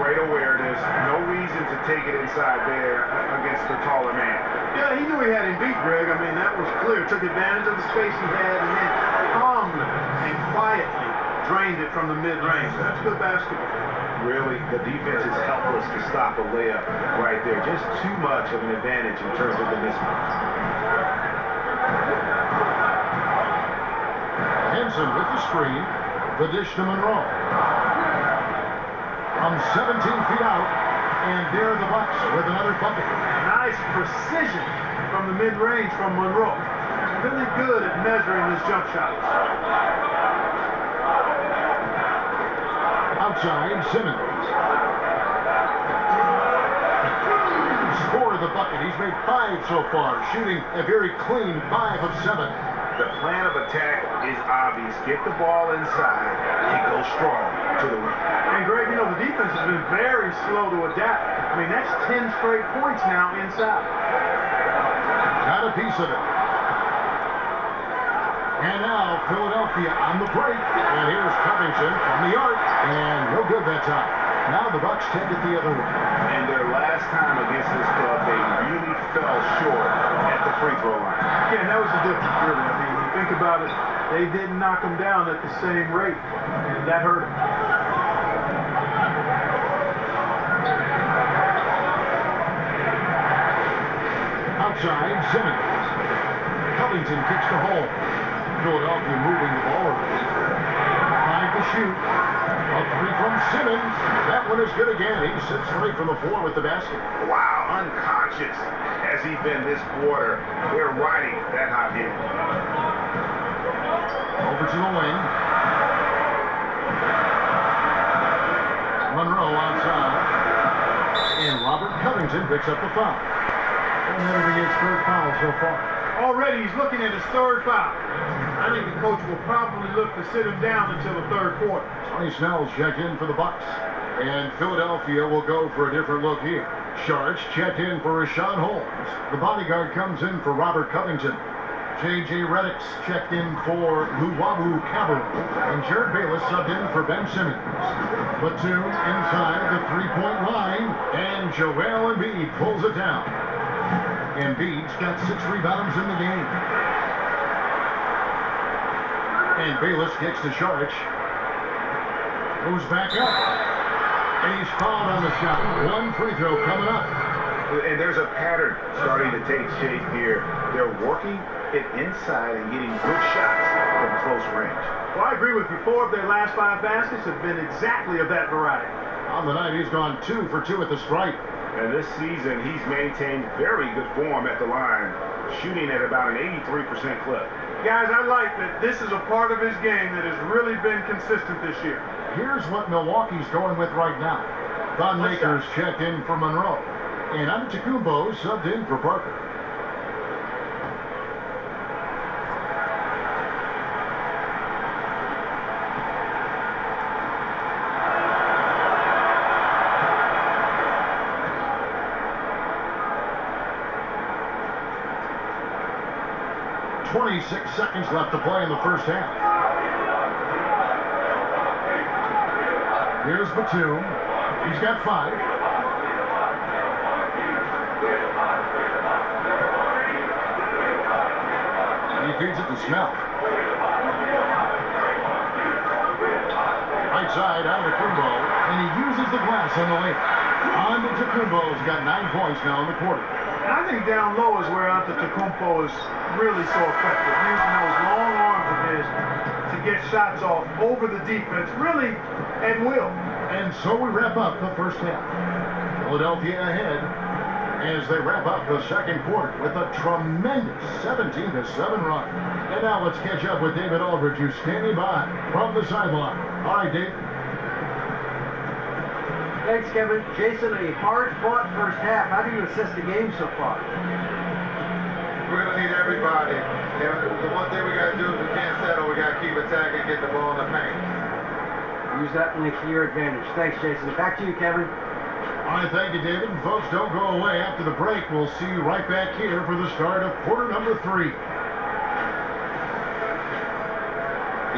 Great awareness. No reason to take it inside there against the taller man. Yeah, he knew he had him beat, Greg. I mean, that was clear. Took advantage of the space he had and then calmly and quietly drained it from the mid-range. That's good basketball. Really, the defense is helpless to stop a layup right there. Just too much of an advantage in terms of the mismatch. Henson with the screen. The dish to Monroe. From 17 feet out. And there are the Bucks with another bucket. Nice precision from the mid-range from Monroe. Really good at measuring his jump shots. Outside, Simmons. Scored the bucket. He's made 5 so far, shooting a very clean 5 of 7. The plan of attack is obvious. Get the ball inside and go strong to the rim. And Greg, you know, the defense has been very slow to adapt. I mean, that's 10 straight points now inside. Got a piece of it. And now Philadelphia on the break. And here's Covington from the arc. And no good that time. Now the Bucks take it the other way. And their last time against this club, they really fell short at the free throw line. Yeah, and that was the difference, really. I mean, you think about it, they didn't knock them down at the same rate. And that hurt them. Outside, Simmons. Covington kicks to home. Philadelphia moving the ball around. 5 to shoot. A 3 from Simmons. That one is good again. He sits straight from the floor with the basket. Wow, unconscious has he been this quarter. They're riding that hot hit. Over to the wing. Monroe outside. And Robert Covington picks up the foul. And that'll be his 3rd foul so far. Already he's looking at his 3rd foul. I think the coach will probably look to sit him down until the 3rd quarter. Sonny Snell's checked in for the Bucks. And Philadelphia will go for a different look here. Sharks checked in for Rashawn Holmes. The bodyguard comes in for Robert Covington. J.J. Redick's checked in for Luwawu Cabarrot. And Jared Bayless subbed in for Ben Simmons. Batum inside the 3-point line. And Joel Embiid pulls it down. Embiid's got 6 rebounds in the game. And Bayless kicks to Sharks. Moves back up. And he's fouled on the shot. 1 free throw coming up. And there's a pattern starting to take shape here. They're working it inside and getting good shots from close range. Well, I agree with you. 4 of their last 5 baskets have been exactly of that variety. On the night, he's gone 2 for 2 at the stripe. And this season, he's maintained very good form at the line, shooting at about an 83% clip. Guys, I like that this is a part of his game that has really been consistent this year. Here's what Milwaukee's going with right now. Thon Maker's checked in for Monroe. And Antetokounmpo subbed in for Parker. .26 seconds left to play in the first half. Here's Batum. He's got 5. He feeds it to Snell. Right side, Antetokounmpo, and he uses the glass on the lane. Antetokounmpo's got 9 points now in the quarter. And I think down low is where Antetokounmpo is really so effective, using those long arms of his to get shots off over the defense, really at will. And so we wrap up the first half. Philadelphia ahead as they wrap up the second quarter with a tremendous 17-7 run. And now let's catch up with David Aldridge, who's standing by from the sideline. All right, Dave. Thanks, Kevin. Jason, a hard-fought first half. How do you assess the game so far? We're going to need everybody. The one thing we got to do is we can't settle. We got to keep attacking, get the ball in the paint. Use that link to your advantage. Thanks, Jason. Back to you, Kevin. All right, thank you, David. And folks, don't go away. After the break, we'll see you right back here for the start of quarter number 3.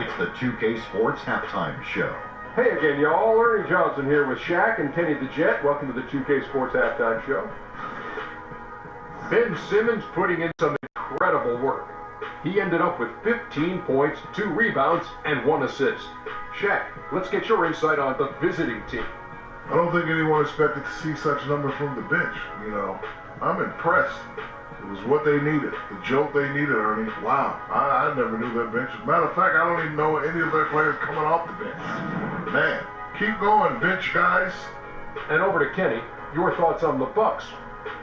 It's the 2K Sports Halftime Show. Hey again, y'all. Ernie Johnson here with Shaq and Kenny the Jet. Welcome to the 2K Sports Halftime Show. Ben Simmons putting in some incredible work. He ended up with 15 points, 2 rebounds, and 1 assist. Shaq, let's get your insight on the visiting team. I don't think anyone expected to see such numbers from the bench. You know, I'm impressed. It was what they needed, the jolt they needed, Ernie. Wow, I never knew that bench. As a matter of fact, I don't even know any of their players coming off the bench. Man, keep going, bench guys. And over to Kenny, your thoughts on the Bucks.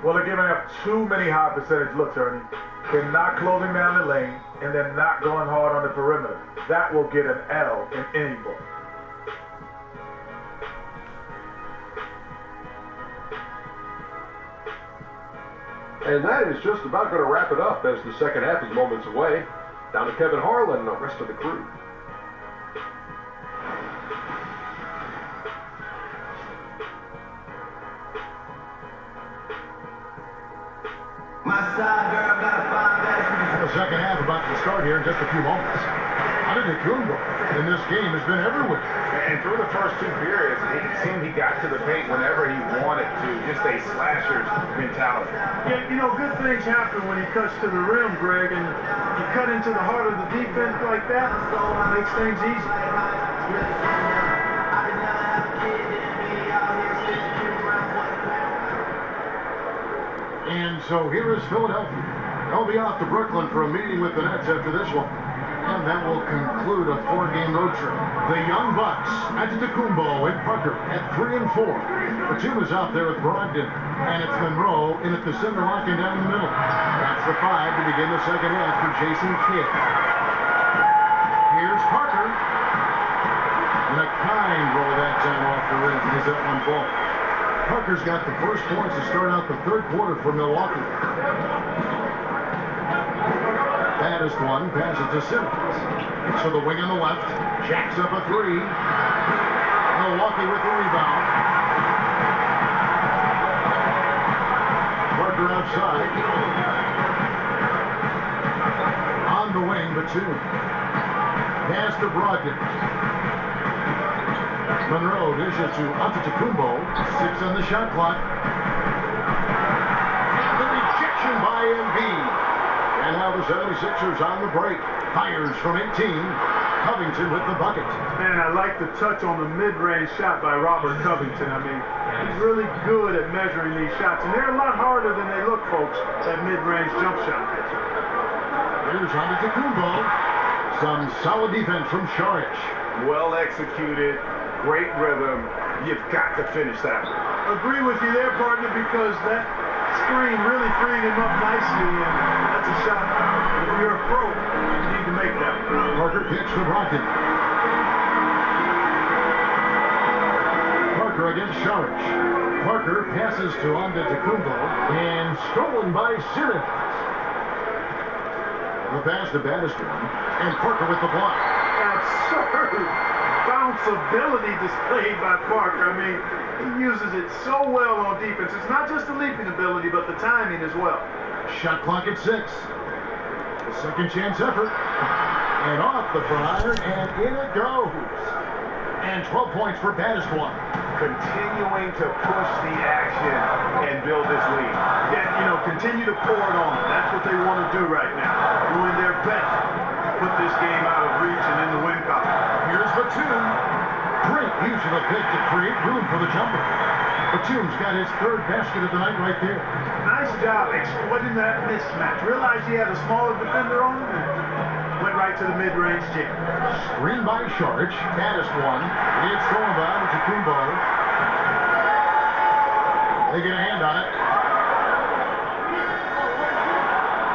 Well, they're giving up too many high percentage looks, Ernie. They're not closing down the lane, and they're not going hard on the perimeter. That will get an L in any book. And that is just about going to wrap it up as the second half is moments away. Down to Kevin Harlan and the rest of the crew. The second half about to start here in just a few moments. Antetokounmpo in this game has been everywhere. And through the first 2 periods, it seemed he got to the paint whenever he wanted to. Just a slasher's mentality. Yeah, you know, good things happen when he cuts to the rim, Greg, and you cut into the heart of the defense like that, it makes things easy. And so here is Philadelphia. They'll be off to Brooklyn for a meeting with the Nets after this one. And that will conclude a 4-game road trip. The Young Bucks, Antetokounmpo and Parker at 3 and 4. Batum is out there with Brogdon. And it's Monroe in at the center, locking down the middle. That's the 5 to begin the second half for Jason Kidd. Here's Parker. And a kind roll that time off the rim. Is that one ball? Parker's got the first points to start out the third quarter for Milwaukee. Baddest one, passes to Simmons. So the wing on the left, jacks up a 3. Milwaukee with the rebound. Parker outside. On the wing, Batum. Pass to Brogdon. Monroe dishes to Antetokounmpo. 6 on the shot clock. And the rejection by Embiid. And now the 76ers on the break. Fires from 18. Covington with the bucket. Man, I like the touch on the mid-range shot by Robert Covington. I mean, he's really good at measuring these shots. And they're a lot harder than they look, folks, that mid-range jump shot. Here's Antetokounmpo. Some solid defense from Saric. Well executed. Great rhythm. You've got to finish that one. Agree with you there, partner, because that screen really freed him up nicely, and that's a shot. If you're a pro, you need to make that. Parker kicks for Brogdon. Parker against Saric. Parker passes to Antetokounmpo and stolen by Simmons. The pass to Baddest one, and Parker with the block. Absurd bounceability displayed by Parker. I mean, he uses it so well on defense. It's not just the leaping ability, but the timing as well. Shot clock at 6. The second chance effort. And off the fryer, and in it goes. And 12 points for Baddest one. Continuing to push the action and build this lead. Yeah, you know, continue to pour it on them. That's what they want to do right now. Doing their best to put this game out of reach and in the win column. Here's Batum. Great use of the pick to create room for the jumper. Batum's got his 3rd basket of the night right there. Nice job exploiting that mismatch. Realized he had a smaller defender on him and went right to the mid-range jam. Screen by Saric. Baddest one. It's going by Antetokounmpo. They get a hand on it.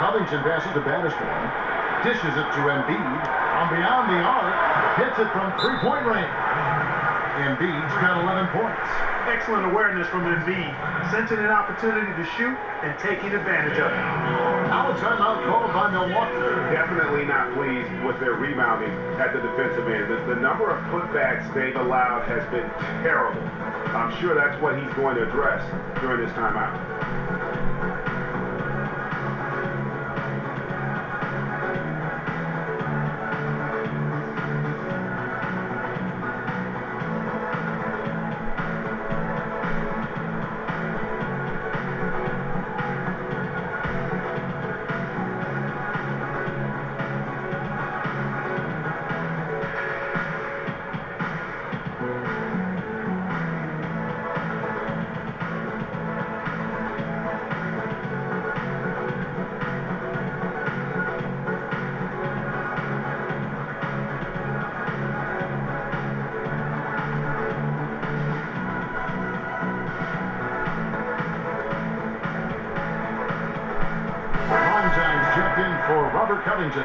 Covington passes to Baddest one. Dishes it to Embiid. From beyond the arc. Hits it from 3-point range. Embiid's got 11 points. Excellent awareness from Embiid. Sensing an opportunity to shoot and taking advantage of it. Now a timeout called by Milwaukee. Definitely not pleased with their rebounding at the defensive end. The number of putbacks they've allowed has been terrible. I'm sure that's what he's going to address during this timeout. Robert Covington.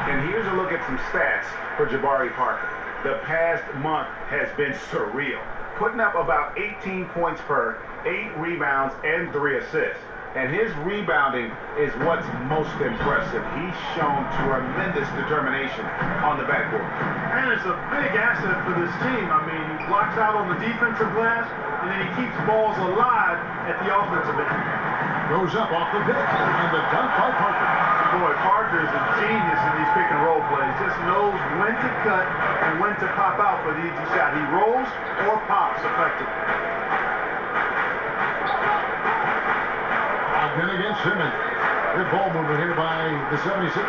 And here's a look at some stats for Jabari Parker. The past month has been surreal, putting up about 18 points per, 8 rebounds, and 3 assists. And his rebounding is what's most impressive. He's shown tremendous determination on the backboard. And it's a big asset for this team. I mean, he blocks out on the defensive glass, and then he keeps balls alive at the offensive end. Goes up off the pitch, and the dunk by Parker. Boy, Parker is a genius in these pick and roll plays. Just knows when to cut and when to pop out for the easy shot. He rolls or pops effectively. Again against Simmons. Good ball movement here by the 76ers.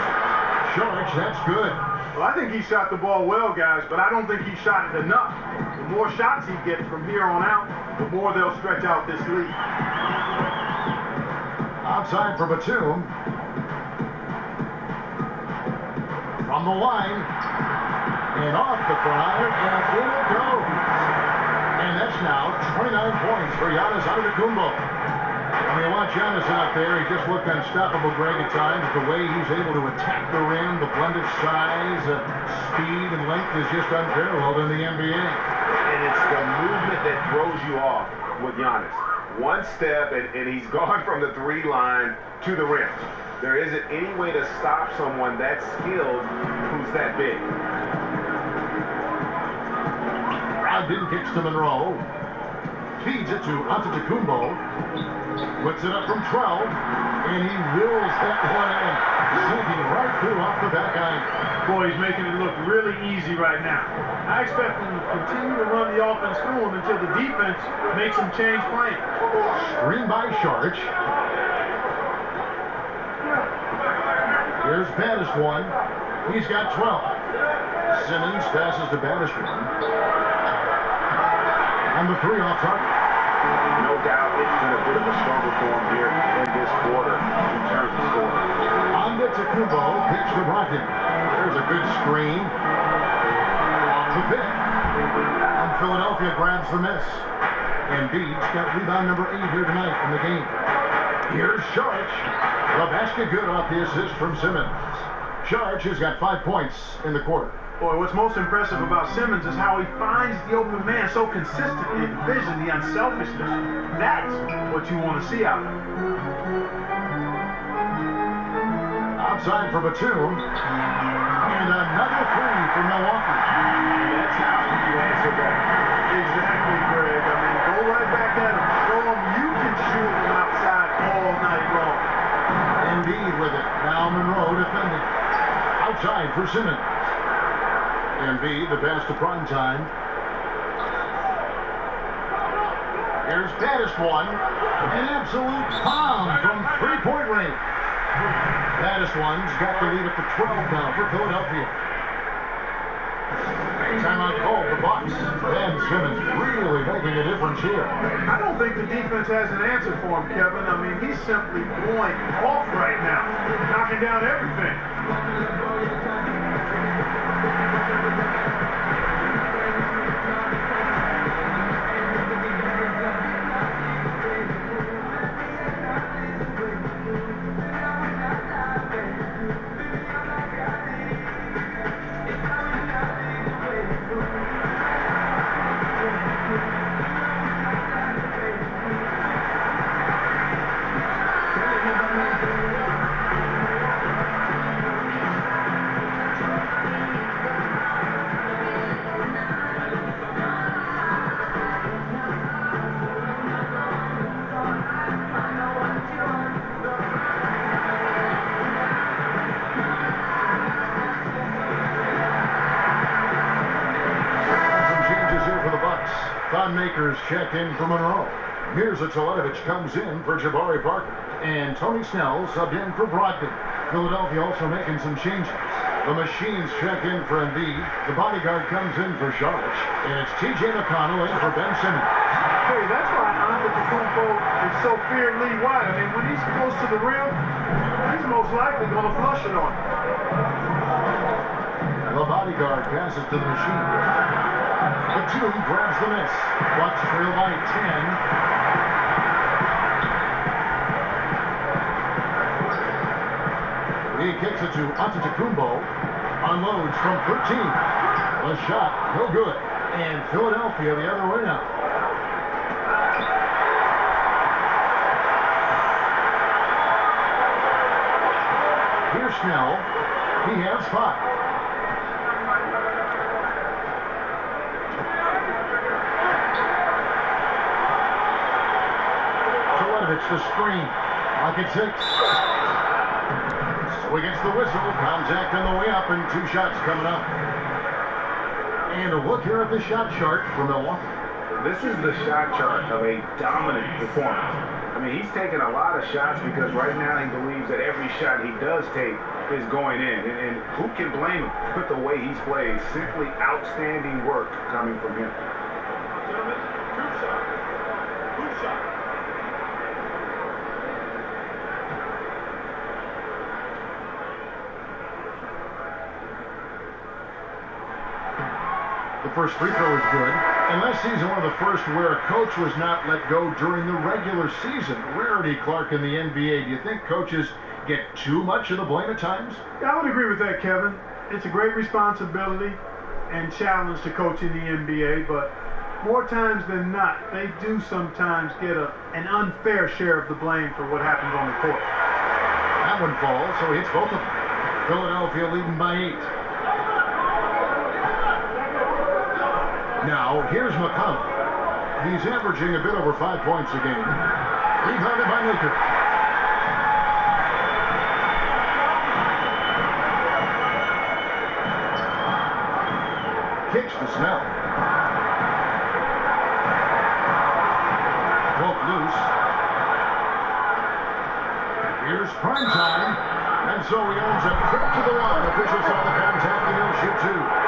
Sharks, that's good. Well, I think he shot the ball well, guys, but I don't think he shot it enough. The more shots he gets from here on out, the more they'll stretch out this lead. Outside for Batum. From the line. And off the drive, and in it goes. And that's now 29 points for Giannis Antetokounmpo. When you watch Giannis out there, he just looked unstoppable, Greg, at times. The way he's able to attack the rim, the blended size, speed, and length is just unparalleled in the NBA. And it's the movement that throws you off with Giannis. One step, and he's gone from the 3 line to the rim. There isn't any way to stop someone that skilled who's that big. Brogdon kicks to Monroe. Feeds it to Antetokounmpo. Puts it up from 12. And he wills that one in. Sinking right through off the back iron. Boy, he's making it look really easy right now. I expect him to continue to run the offense through him until the defense makes him change plans. Screen by Sharch. Here's Baddest-One. He's got 12. Simmons passes to Baddest-One. And the 3 off target. No doubt it's been a bit of a struggle for him here in this quarter in terms of scoring. Antetokounmpo pitch to Brogdon. There's a good screen. Off the pick. And Philadelphia grabs the miss. Embiid's got rebound number 8 here tonight in the game. Here's Sharch. The basket good off the assist from Simmons. Sharch has got 5 points in the quarter. Boy, what's most impressive about Simmons is how he finds the open man so consistently. The vision, the unselfishness. That's what you want to see out of him. Outside for Batum. And another 3 for Milwaukee. That's how you answer that. Exactly, Greg. I mean, go right back at him. Show him you can shoot from outside all night long. Embiid with it. Now Monroe defending. Outside for Simmons. Embiid, the pass to Primetime. Here's Baddest-One. An absolute bomb from 3-point range. Baddest-One's got the lead up to 12 now for Philadelphia. Timeout called the Bucks. Ben Simmons really making a difference here. I don't think the defense has an answer for him, Kevin. I mean, he's simply going off right now, knocking down everything. Makers check in for Monroe. Mirza Teletovic comes in for Jabari Parker. And Tony Snell subbed in for Brogdon. Philadelphia also making some changes. The machines check in for Embiid. The bodyguard comes in for Sharch. And it's T.J. McConnell in for Ben Simmons. Hey, that's why Antetokounmpo is so fearedly wide. I mean, when he's close to the rim, he's most likely going to flush it on him. The bodyguard passes to the machine. Batum grabs the miss. Bucks trail by 10. He kicks it to Antetokounmpo. Unloads from 13. A shot, no good. And Philadelphia the other way now. Here's Snell. He has 5. It's the screen. Clock at 6. So he gets the whistle. Contact on the way up and 2 shots coming up. And a look here at the shot chart for Milwaukee. This is the shot chart of a dominant performance. I mean, he's taking a lot of shots because right now he believes that every shot he does take is going in. And who can blame him with the way he's played? Simply outstanding work coming from him. Gentlemen, group shot. Group shot. The first free throw is good. And last season, one of the first where a coach was not let go during the regular season. Rarity, Clark, in the NBA. Do you think coaches get too much of the blame at times? Yeah, I would agree with that, Kevin. It's a great responsibility and challenge to coach in the NBA, but more times than not, they do sometimes get an unfair share of the blame for what happens on the court. That one falls, so he hits both of them. Philadelphia leading by 8. Now, here's McConnell. He's averaging a bit over 5 points a game. Rebounded by Laker. Kicks to Snell. Broke loose. Here's prime time. And so he owns a trip to the line. Officials saw the contact and he'll shoot 2.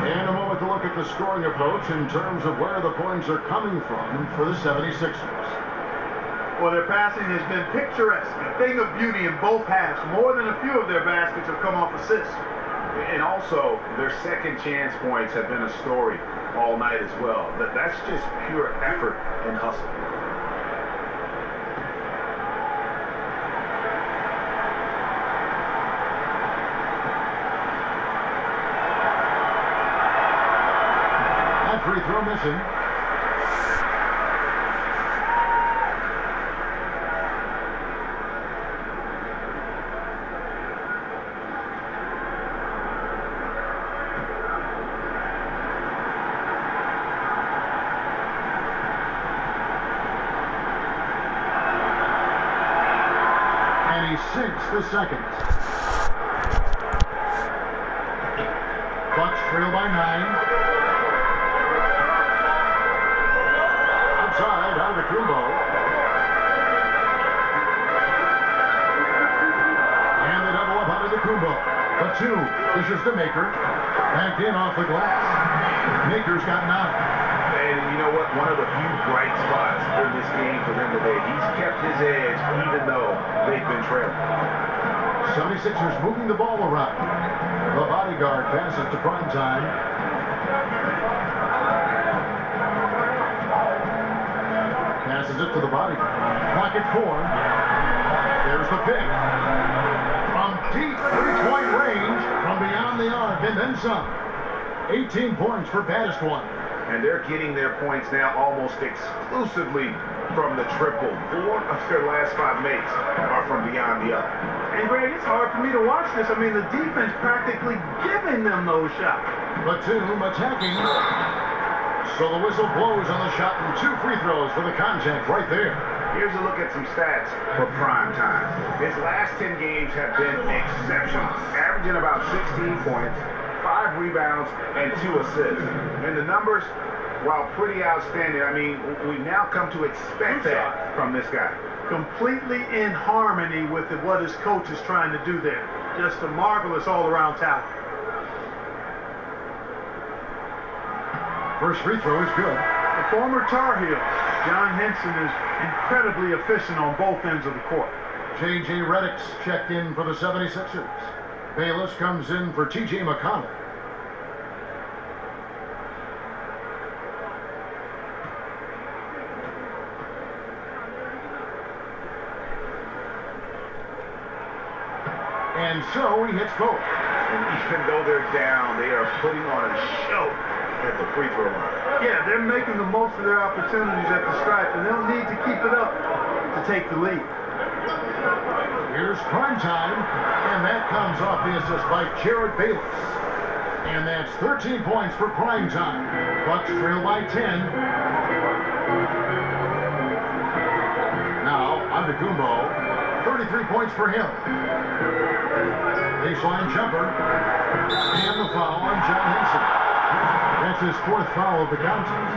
And a moment to look at the scoring approach in terms of where the points are coming from for the 76ers. Well, their passing has been picturesque, a thing of beauty in both halves. More than a few of their baskets have come off assists. And also, their second chance points have been a story all night as well. That's just pure effort and hustle. Free throw missing. And he sinks the second. Bucks trail by 9. Outside, Antetokounmpo. And they double up Antetokounmpo. The 2, dishes to Maker. Backed in off the glass. Maker's got 9. And you know what? One of the few bright spots in this game for them today. He's kept his edge even though they've been trailing. 76ers moving the ball around. The bodyguard passes to prime time. Passes it to the body. Clock at 4. There's the pick. From deep three-point range, from beyond the arc, and then some. 18 points for baddest one. And they're getting their points now almost exclusively from the triple. 4 of their last 5 makes are from beyond the arc. And Greg, it's hard for me to watch this. I mean, the defense practically giving them those shots. Batum attacking. So the whistle blows on the shot and 2 free throws for the contact right there. Here's a look at some stats for prime time. His last 10 games have been exceptional, averaging about 16 points, 5 rebounds, and 2 assists. And the numbers, while pretty outstanding, I mean, we've now come to expect that from this guy. Completely in harmony with what his coach is trying to do there. Just a marvelous all-around talent. First free throw is good. The former Tar Heel, John Henson, is incredibly efficient on both ends of the court. J.J. Redick's checked in for the 76ers. Bayless comes in for T.J. McConnell. And so he hits both. And even though they're down, they are putting on a show at the free throw line. Yeah, they're making the most of their opportunities at the stripe, and they'll need to keep it up to take the lead. Here's prime time, and that comes off the assist by Jared Bayless. And that's 13 points for prime time. Bucks trail by 10. Now, Antetokounmpo, 33 points for him. Baseline jumper, and the foul on John Henson. That's his fourth foul of the contest.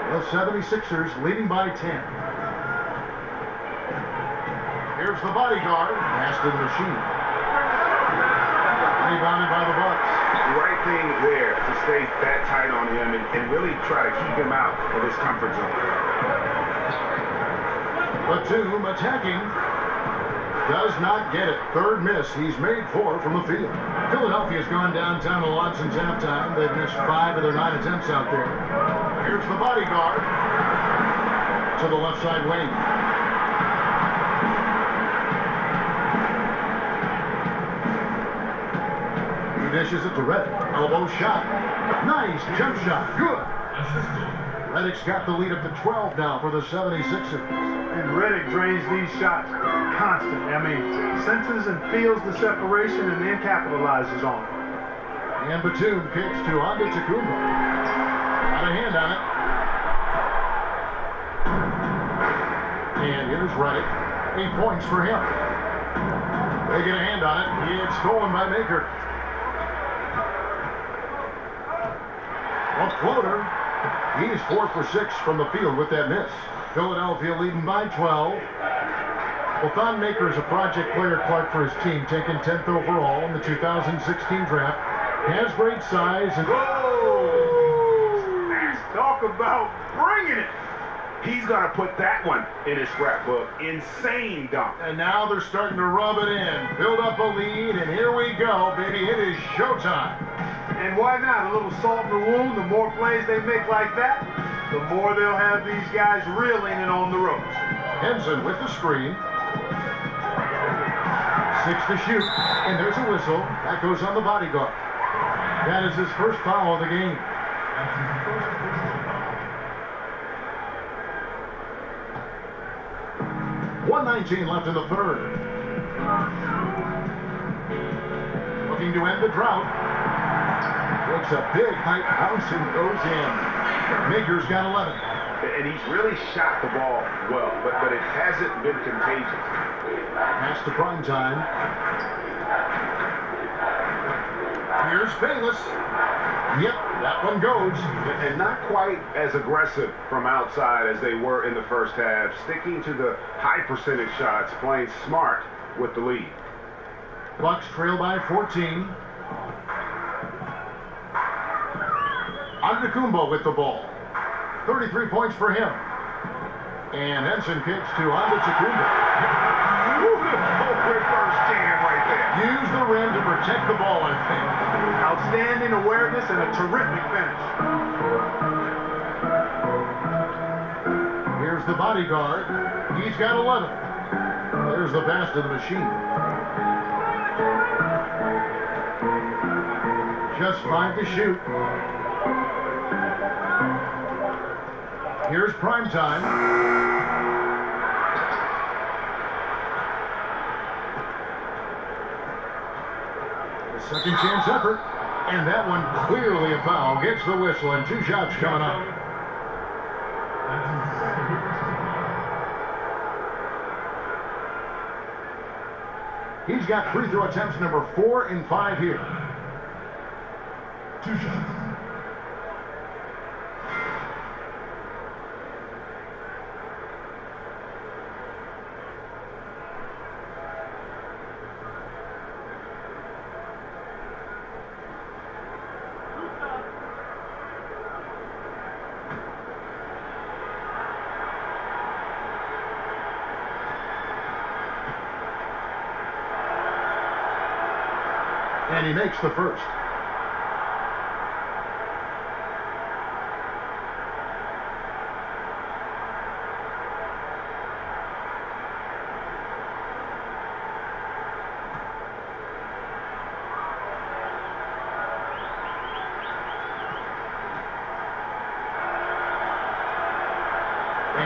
The 76ers leading by 10. Here's the bodyguard. Pass to the machine. Rebounded by the Bucks. Right thing there to stay that tight on him and really try to keep him out of his comfort zone. Batum attacking. Does not get it. Third miss. He's made 4 from the field. Philadelphia's gone downtown a lot since halftime. They've missed 5 of their 9 attempts out there. Here's the bodyguard to the left side wing. He dishes it to Reddick. Elbow shot. Nice jump shot. Good. Reddick's got the lead up to 12 now for the 76ers. And Reddick drains these shots constantly. I mean, senses and feels the separation and then capitalizes on it. And Batum kicks to Antetokounmpo. Got a hand on it. And here's Reddick. 8 points for him. They get a hand on it. It's stolen by Maker. A floater. He's 4 for 6 from the field with that miss. Philadelphia leading by 12. Well, Thon Maker is a project player, Clark, for his team, taken 10th overall in the 2016 draft. Has great size and... Talk about bringing it. He's going to put that one in his scrapbook. Insane dunk. And now they're starting to rub it in. Build up a lead, and here we go, baby. It is showtime. And why not? A little salt in the wound. The more plays they make like that, the more they'll have these guys reeling and on the ropes. Henson with the screen. 6 to shoot. And there's a whistle. That goes on the bodyguard. That is his first foul of the game. .119 left in the third. Looking to end the drought. Takes a big height bounce and goes in. Maker's got 11. And he's really shot the ball well, but it hasn't been contagious. Pass to prime time. Here's Bayless. Yep, that one goes. And not quite as aggressive from outside as they were in the first half. Sticking to the high percentage shots, playing smart with the lead. Bucks trail by 14. Antetokounmpo with the ball. 33 points for him. And Henson kicks to Antetokounmpo. Reverse jam right there. Use the rim to protect the ball, I think. Outstanding awareness and a terrific finish. Here's the bodyguard. He's got 11. There's the pass to the machine. Just 5 to shoot. Here's prime time. The second chance effort. And that one clearly a foul. Gets the whistle and 2 shots coming up. He's got free throw attempts number 4 and 5 here. 2 shots. And he makes the first.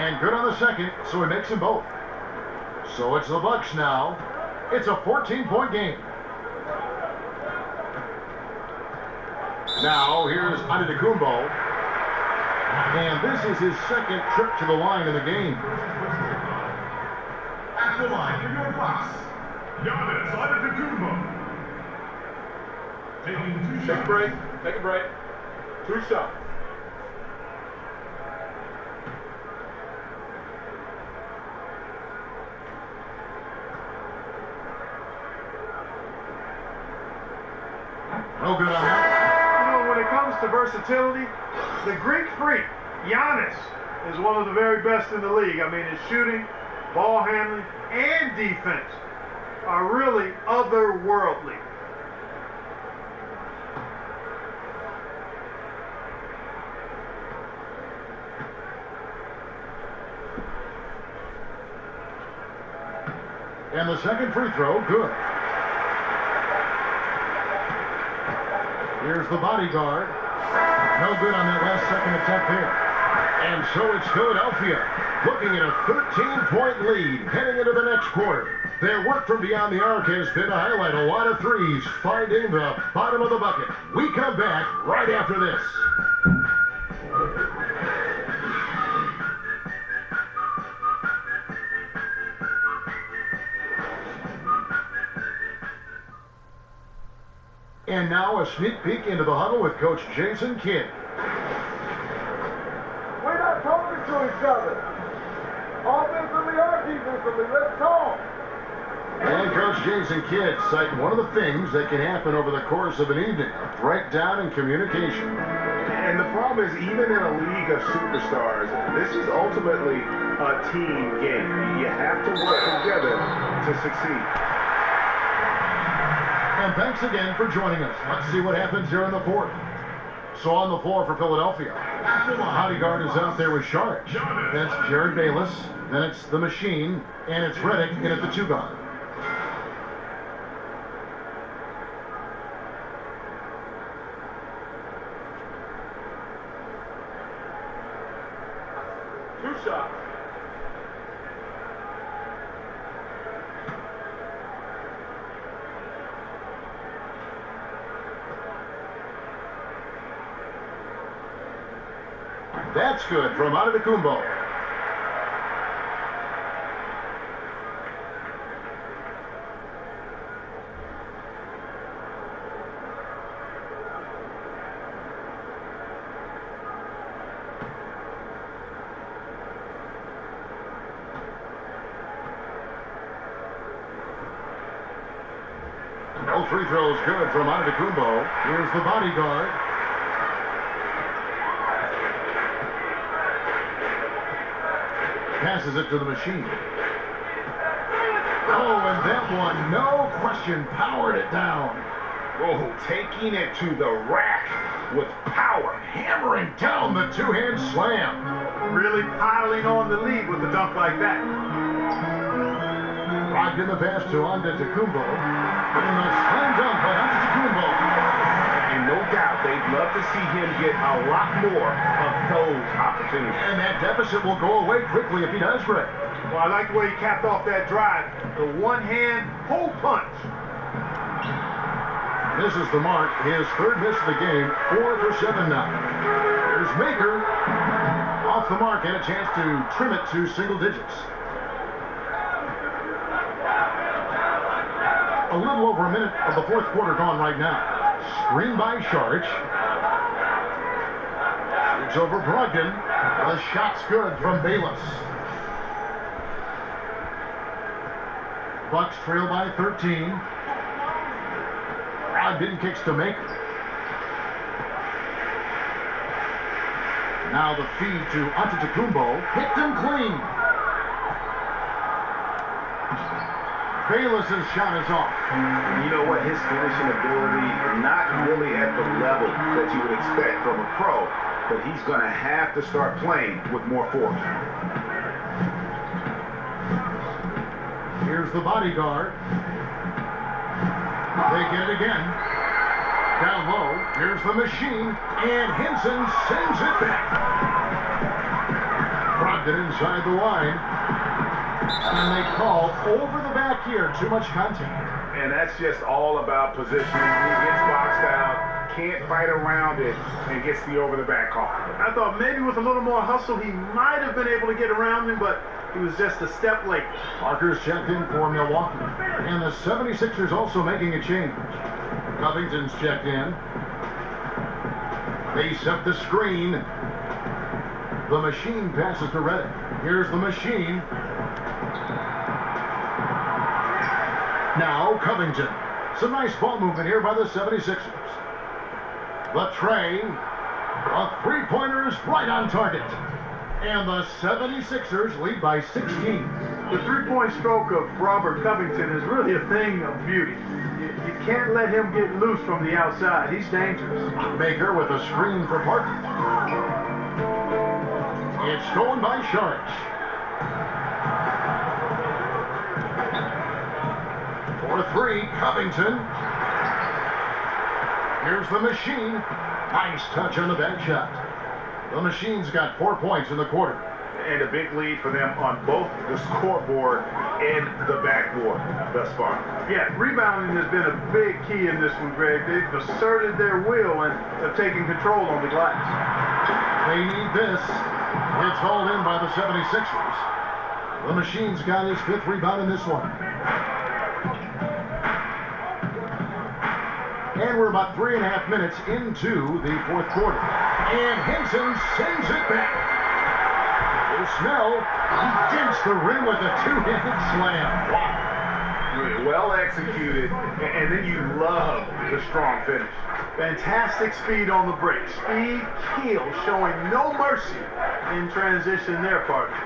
And good on the second, so he makes them both. So it's the Bucks now. It's a 14-point game. Now, here's Antetokounmpo. And this is his second trip to the line in the game. At the line for your Bucks, Giannis Antetokounmpo. Taking 2 shots. Take a break. Take a break. 2 shots. No good on that. You know, when it comes to versatility, the Greek freak, Giannis, is one of the very best in the league. I mean, his shooting, ball handling, and defense are really otherworldly. And the second free throw, good. Here's the bodyguard. No good on that last second attempt there. And so it's Philadelphia looking at a 13-point lead heading into the next quarter. Their work from beyond the arc has been to highlight a lot of threes, finding the bottom of the bucket. We come back right after this. And now a sneak peek into the huddle with Coach Jason Kidd. We're not talking to each other. Offensively or defensively, let's talk. And Coach Jason Kidd citing one of the things that can happen over the course of an evening, a breakdown in communication. And the problem is, even in a league of superstars, this is ultimately a team game. You have to work together to succeed. And thanks again for joining us. Let's see what happens here in the fourth. So on the floor for Philadelphia, bodyguard is out there with Sharp. That's Jared Bayless. Then it's the Machine, and it's Redick in at the 2 guard. Two shots. That's good from Antetokounmpo. No free throws good from Antetokounmpo. Here's the bodyguard. Passes it to the Machine. Oh, and that one, no question, powered it down. Oh, taking it to the rack with power. Hammering down the 2-hand slam. Really piling on the lead with a dunk like that. Rocked in the pass to Antetokounmpo. And the slam dunk by Antetokounmpo. And no doubt they'd love to see him get a lot more of those opportunities. And that deficit will go away quickly if he does, Greg. Well, I like the way he capped off that drive. The one-hand hole punch. This is the mark. His third miss of the game. 4 for 7 now. Here's Maker. Off the mark and a chance to trim it to single digits. A little over a minute of the fourth quarter gone right now. Screen by Sharch. It's over Brogdon. The shot's good from Bayless. Bucks trail by 13. Brogdon kicks to Maker. Now the feed to Antetokounmpo. Hit him clean. Bayless's shot is off. You know what? His finishing ability, not really at the level that you would expect from a pro, but he's going to have to start playing with more force. Here's the bodyguard. They get it again. Down low, here's the Machine, and Henson sends it back. Brogdon inside the line. And they call over the back here. Too much contact. And that's just all about positioning. He gets boxed out, can't fight around it, and gets the over-the-back call. I thought maybe with a little more hustle, he might have been able to get around him, but he was just a step late. Parker's checked in for Milwaukee. And the 76ers also making a change. Covington's checked in. They set the screen. The machine passes to Reddick. Here's the machine. Now Covington. Some nice ball movement here by the 76ers. The tray. A three-pointer is right on target. And the 76ers lead by 16. The three-point stroke of Robert Covington is really a thing of beauty. You can't let him get loose from the outside. He's dangerous. Baker with a screen for Parker. It's stolen by Sharp. For three, Covington. Here's the machine. Nice touch on the back shot. The machine's got 4 points in the quarter. And a big lead for them on both the scoreboard and the backboard thus far. Yeah, rebounding has been a big key in this one, Greg. They've asserted their will and have taken control on the glass. They need this. It's hauled in by the 76ers. The machine's got his 5th rebound in this one. And we're about 3.5 minutes into the 4th quarter. And Henson sends it back. Here's Snell. He dents the rim with a two-handed slam. Wow. Well executed, and then you love the strong finish. Fantastic speed on the break. Speed kills, showing no mercy in transition there, partner.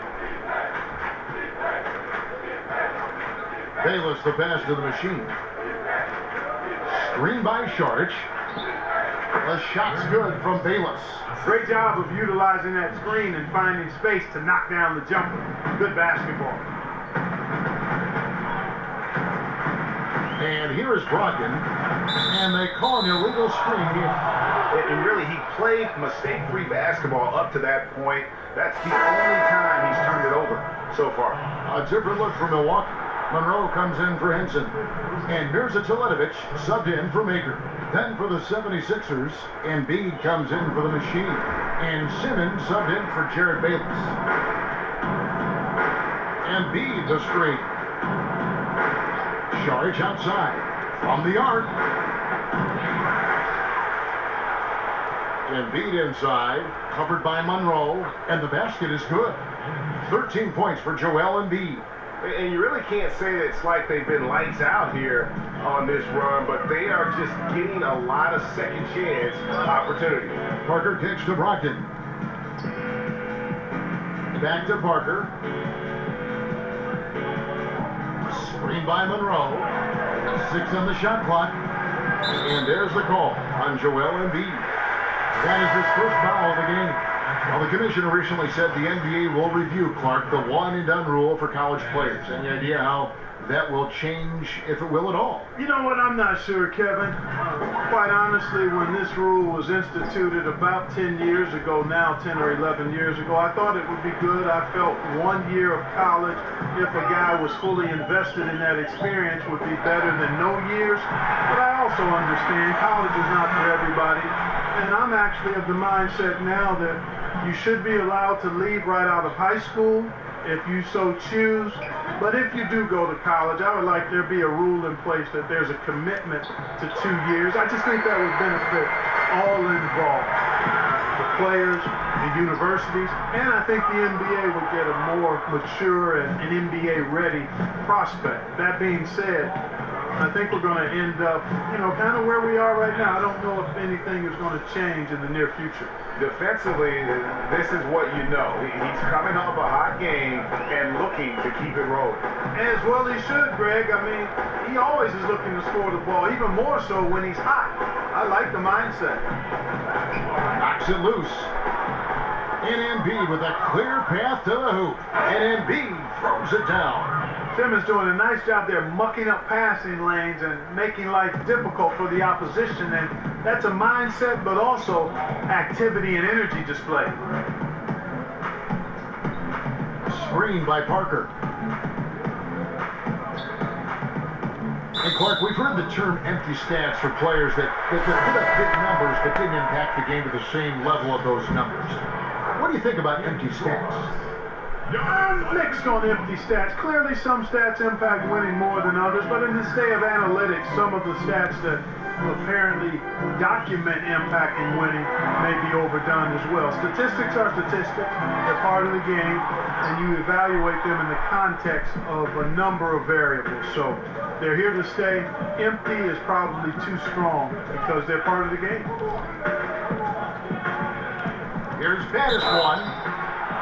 Bayless the pass to the machine. Screen by Sharch. The shot's good from Bayless. Great job of utilizing that screen and finding space to knock down the jumper. Good basketball. And here is Brogdon. And they call an illegal screen here. And really, he played mistake-free basketball up to that point. That's the only time he's turned it over so far. A different look for Milwaukee. Monroe comes in for Henson. And Mirza Teletovic subbed in for Maker. Then for the 76ers, Embiid comes in for the machine. And Simmons subbed in for Jared Bayless. Embiid the screen. Sharge outside. From the arc. Embiid inside. Covered by Monroe. And the basket is good. 13 points for Joel Embiid. And you really can't say that it's like they've been lights out here on this run, but they are just getting a lot of second chance opportunities. Parker kicks to Brogdon. Back to Parker. Screen by Monroe. 6 on the shot clock. And there's the call on Joel Embiid. That is his first foul of the game. Well, the commissioner recently said the NBA will review, Clark, the one-and-done rule for college players. Any idea how that will change, if it will at all? You know what? I'm not sure, Kevin. Quite honestly, when this rule was instituted about 10 years ago now, 10 or 11 years ago, I thought it would be good. I felt 1 year of college, if a guy was fully invested in that experience, would be better than no years. But I also understand college is not for everybody. And I'm actually of the mindset now that you should be allowed to leave right out of high school if you so choose. But if you do go to college, I would like there be a rule in place that there's a commitment to 2 years. I just think that would benefit all involved, the players, the universities, and I think the NBA would get a more mature and an NBA-ready prospect. That being said, I think we're going to end up, kind of where we are right now. I don't know if anything is going to change in the near future. Defensively, this is what you know. He's coming off a hot game and looking to keep it rolling. As well he should, Greg. I mean, he always is looking to score the ball, even more so when he's hot. I like the mindset. Knocks it loose. And Embiid with a clear path to the hoop. And Embiid throws it down. Simmons doing a nice job there mucking up passing lanes and making life difficult for the opposition, and that's a mindset but also activity and energy display. screen by Parker. And Clark, we've heard the term empty stats for players that put up big numbers but didn't impact the game to the same level of those numbers. What do you think about empty stats? I'm mixed on empty stats. Clearly, some stats impact winning more than others, but in this day of analytics, some of the stats that apparently document impact in winning may be overdone as well. Statistics are statistics. They're part of the game, and you evaluate them in the context of a number of variables. So they're here to stay. Empty is probably too strong because they're part of the game. Here's Bettis one.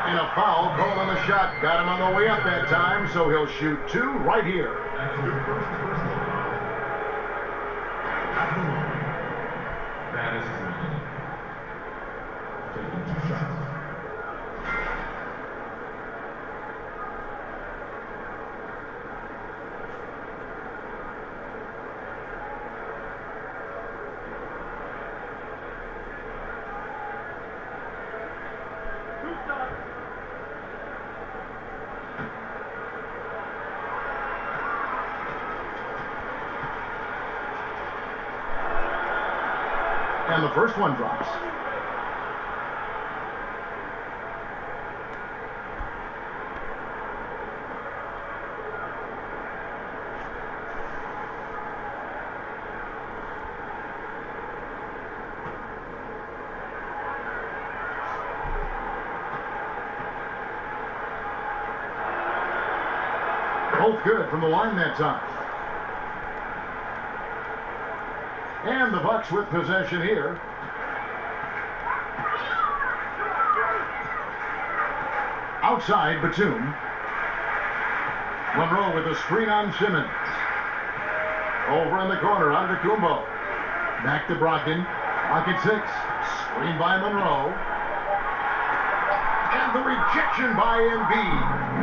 And a foul called on the shot. Got him on the way up that time, so he'll shoot two right here. That is taking 2 shots. And the first one drops. Both good from the line that time. And the Bucks with possession here. Outside, Batum. Monroe with a screen on Simmons. Over in the corner, Antetokounmpo. Back to Brogdon. Pocket 6. Screen by Monroe. And the rejection by Embiid.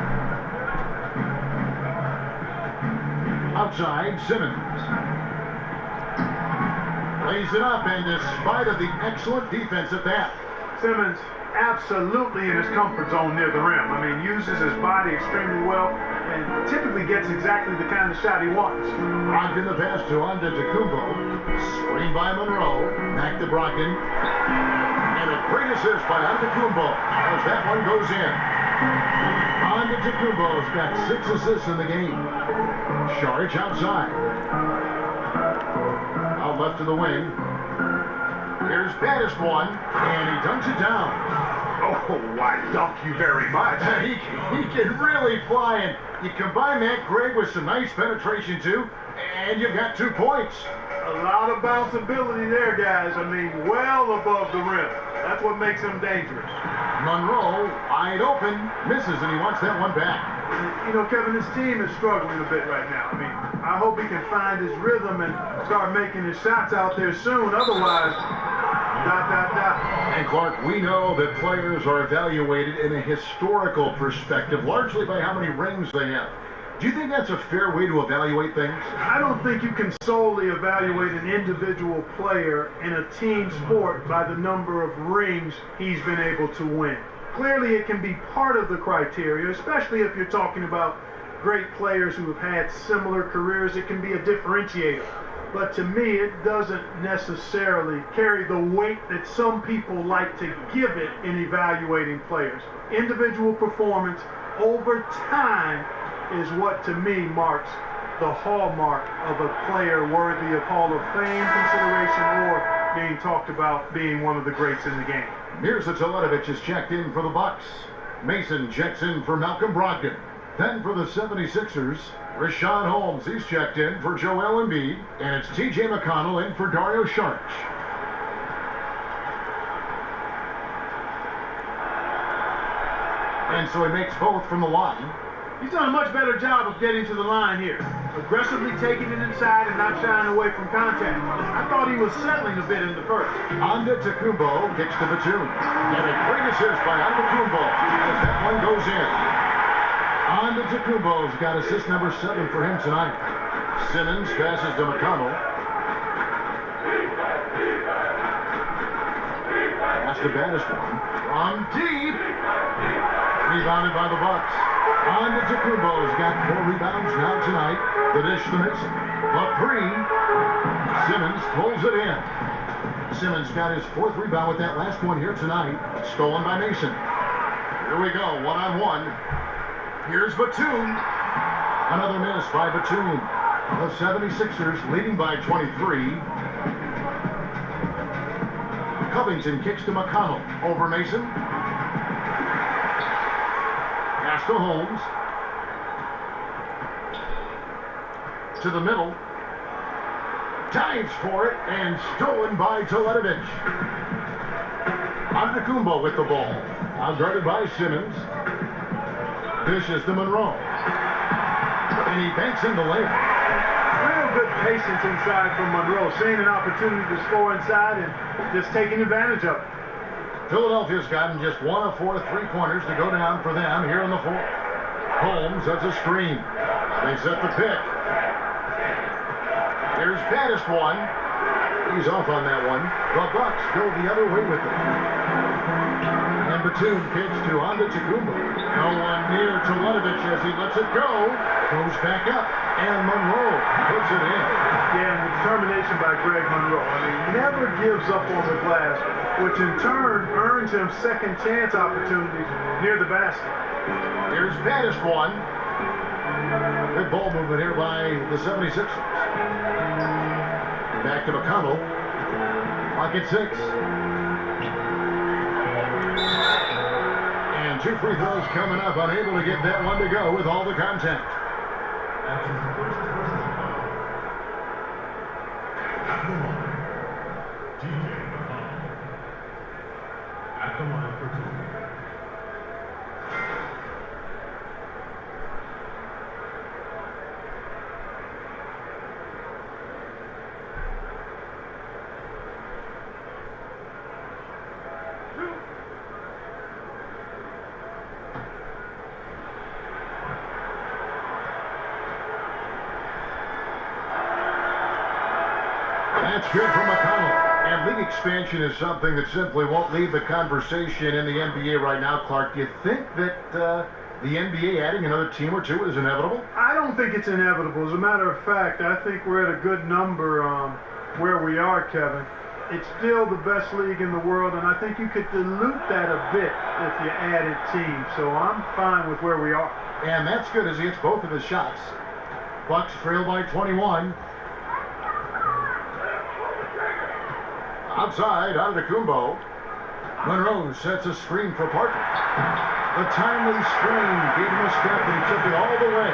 Outside, Simmons. Lays it up, and despite of the excellent defense at that. Simmons absolutely in his comfort zone near the rim. I mean, uses his body extremely well and typically gets exactly the kind of shot he wants. Brogdon the pass to Antetokounmpo. Screen by Monroe. Back to Brogdon. And a great assist by Antetokounmpo as that one goes in. Antetokounmpo's got 6 assists in the game. Saric outside. Out left to the wing. Here's Bettis one, and he dunks it down. Oh, why, thank you very much. He can really fly, and you combine that, Greg, with some nice penetration, too, and you've got 2 points. A lot of bounceability there, guys. I mean, well above the rim. That's what makes him dangerous. Monroe, wide open, misses, and he wants that one back. You know, Kevin, his team is struggling a bit right now. I mean, I hope he can find his rhythm and start making his shots out there soon. Otherwise, ... And Clark, we know that players are evaluated in a historical perspective, largely by how many rings they have. Do you think that's a fair way to evaluate things? I don't think you can solely evaluate an individual player in a team sport by the number of rings he's been able to win. Clearly, it can be part of the criteria, especially if you're talking about great players who have had similar careers. It can be a differentiator. But to me, it doesn't necessarily carry the weight that some people like to give it in evaluating players. Individual performance over time is what, to me, marks the hallmark of a player worthy of Hall of Fame consideration or being talked about being one of the greats in the game. Mirza Teletovic is checked in for the Bucks. Mason checks in for Malcolm Brogdon. Then for the 76ers, Rashawn Holmes, he's checked in for Joel Embiid, and it's T.J. McConnell in for Dario Saric. And so he makes both from the line. He's done a much better job of getting to the line here. Aggressively taking it inside and not shying away from contact. I thought he was settling a bit in the first. Antetokounmpo kicks to Batum. And a great assist by Antetokounmpo as that one goes in. Antetokounmpo's got assist number 7 for him tonight. Simmons passes to McConnell. That's the baddest one. From deep. Rebounded by the Bucks. Antetokounmpo's got 4 rebounds now tonight. The dish to Mason. The 3. Simmons pulls it in. Simmons got his 4th rebound with that last one here tonight. Stolen by Mason. Here we go, one-on-one. Here's Batum. Another miss by Batum. The 76ers leading by 23. Covington kicks to McConnell. Over Mason. Pass to Holmes. To the middle. Dives for it and stolen by Teletovic. Antetokounmpo with the ball. Outguarded by Simmons. Dishes to Monroe. And he banks in the layup. Real good patience inside from Monroe. Seeing an opportunity to score inside and just taking advantage of it. Philadelphia's gotten just 1 of 4 3-pointers to go down for them here in the 4th. Holmes, that's a screen. They set the pick. Here's Baddest one. He's off on that one. The Bucks go the other way with it. And Batum kicks to Antetokounmpo. No one near Teletovic as he lets it go. Goes back up. And Monroe puts it in. Yeah, and the determination by Greg Monroe. I mean, never gives up on the glass, which in turn earns him second chance opportunities near the basket. Here's Baddest one. Good ball movement here by the 76ers. Back to McConnell. Clock at 6. And 2 free throws coming up. Unable to get that one to go with all the contact. At the line for 2. That's good for McConnell. And league expansion is something that simply won't leave the conversation in the NBA right now, Clark. Do you think that the NBA adding another team or 2 is inevitable? I don't think it's inevitable. As a matter of fact, I think we're at a good number where we are, Kevin. It's still the best league in the world, and I think you could dilute that a bit if you added teams. So I'm fine with where we are. And that's good as he hits both of his shots. Bucks trail by 21. Outside, Antetokounmpo. Monroe sets a screen for Parker. The timely screen gave him a step, and he took it all the way.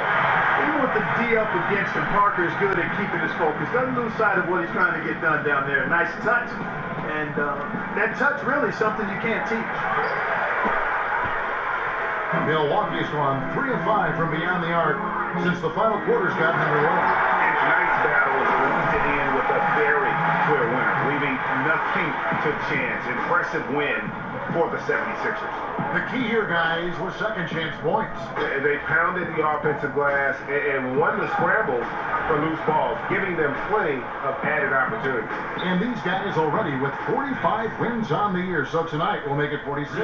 Even with the D up against him, Parker is good at keeping his focus. Doesn't lose sight of what he's trying to get done down there. Nice touch. And that touch really is something you can't teach. Milwaukee's gone 3 of 5 from beyond the arc since the final quarter's gotten underway. And tonight's battle is going to end with a very clear winner, leaving nothing to chance. Impressive win for the 76ers. The key here, guys, was second chance points. They pounded the offensive glass and won the scramble for loose balls, giving them plenty of added opportunity. And these guys already with 45 wins on the year, so tonight we'll make it 46.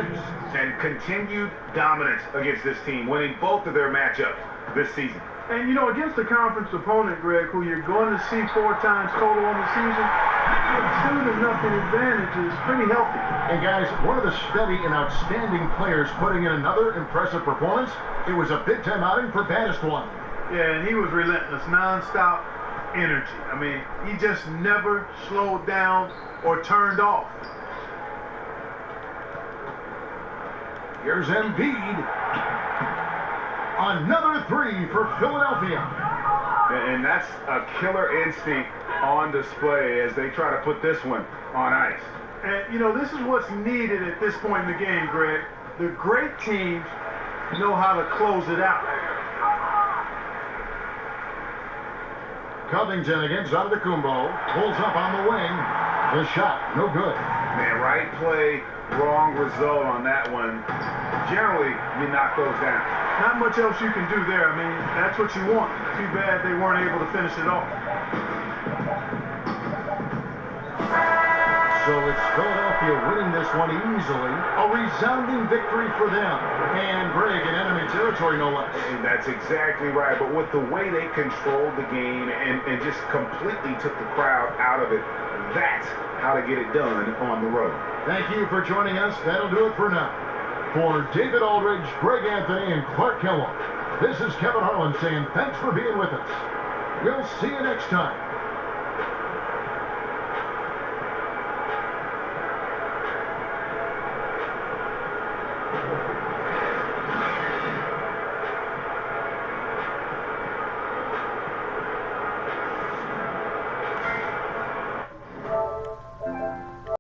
And continued dominance against this team, winning both of their matchups this season. And, you know, against a conference opponent, Greg, who you're going to see 4 times total on the season, a 2-0 advantage is pretty healthy. And, guys, one of the steady and outstanding players putting in another impressive performance, it was a big-time outing for Baddest one. Yeah, and he was relentless, nonstop energy. I mean, he just never slowed down or turned off. Here's Embiid. Another 3 for Philadelphia. And that's a killer instinct on display as they try to put this one on ice. And, you know, this is what's needed at this point in the game, Greg. The great teams know how to close it out. Covington against Antetokounmpo. Pulls up on the wing. The shot, no good. Man, right play, wrong result on that one. Generally, you knock those down. Not much else you can do there. I mean, that's what you want. Too bad they weren't able to finish it off. So it's Philadelphia winning this one easily. A resounding victory for them. And Greg in enemy territory, no less. And that's exactly right. But with the way they controlled the game and just completely took the crowd out of it, that's how to get it done on the road. Thank you for joining us. That'll do it for now. For David Aldridge, Greg Anthony, and Clark Kellogg, this is Kevin Harlan saying thanks for being with us. We'll see you next time.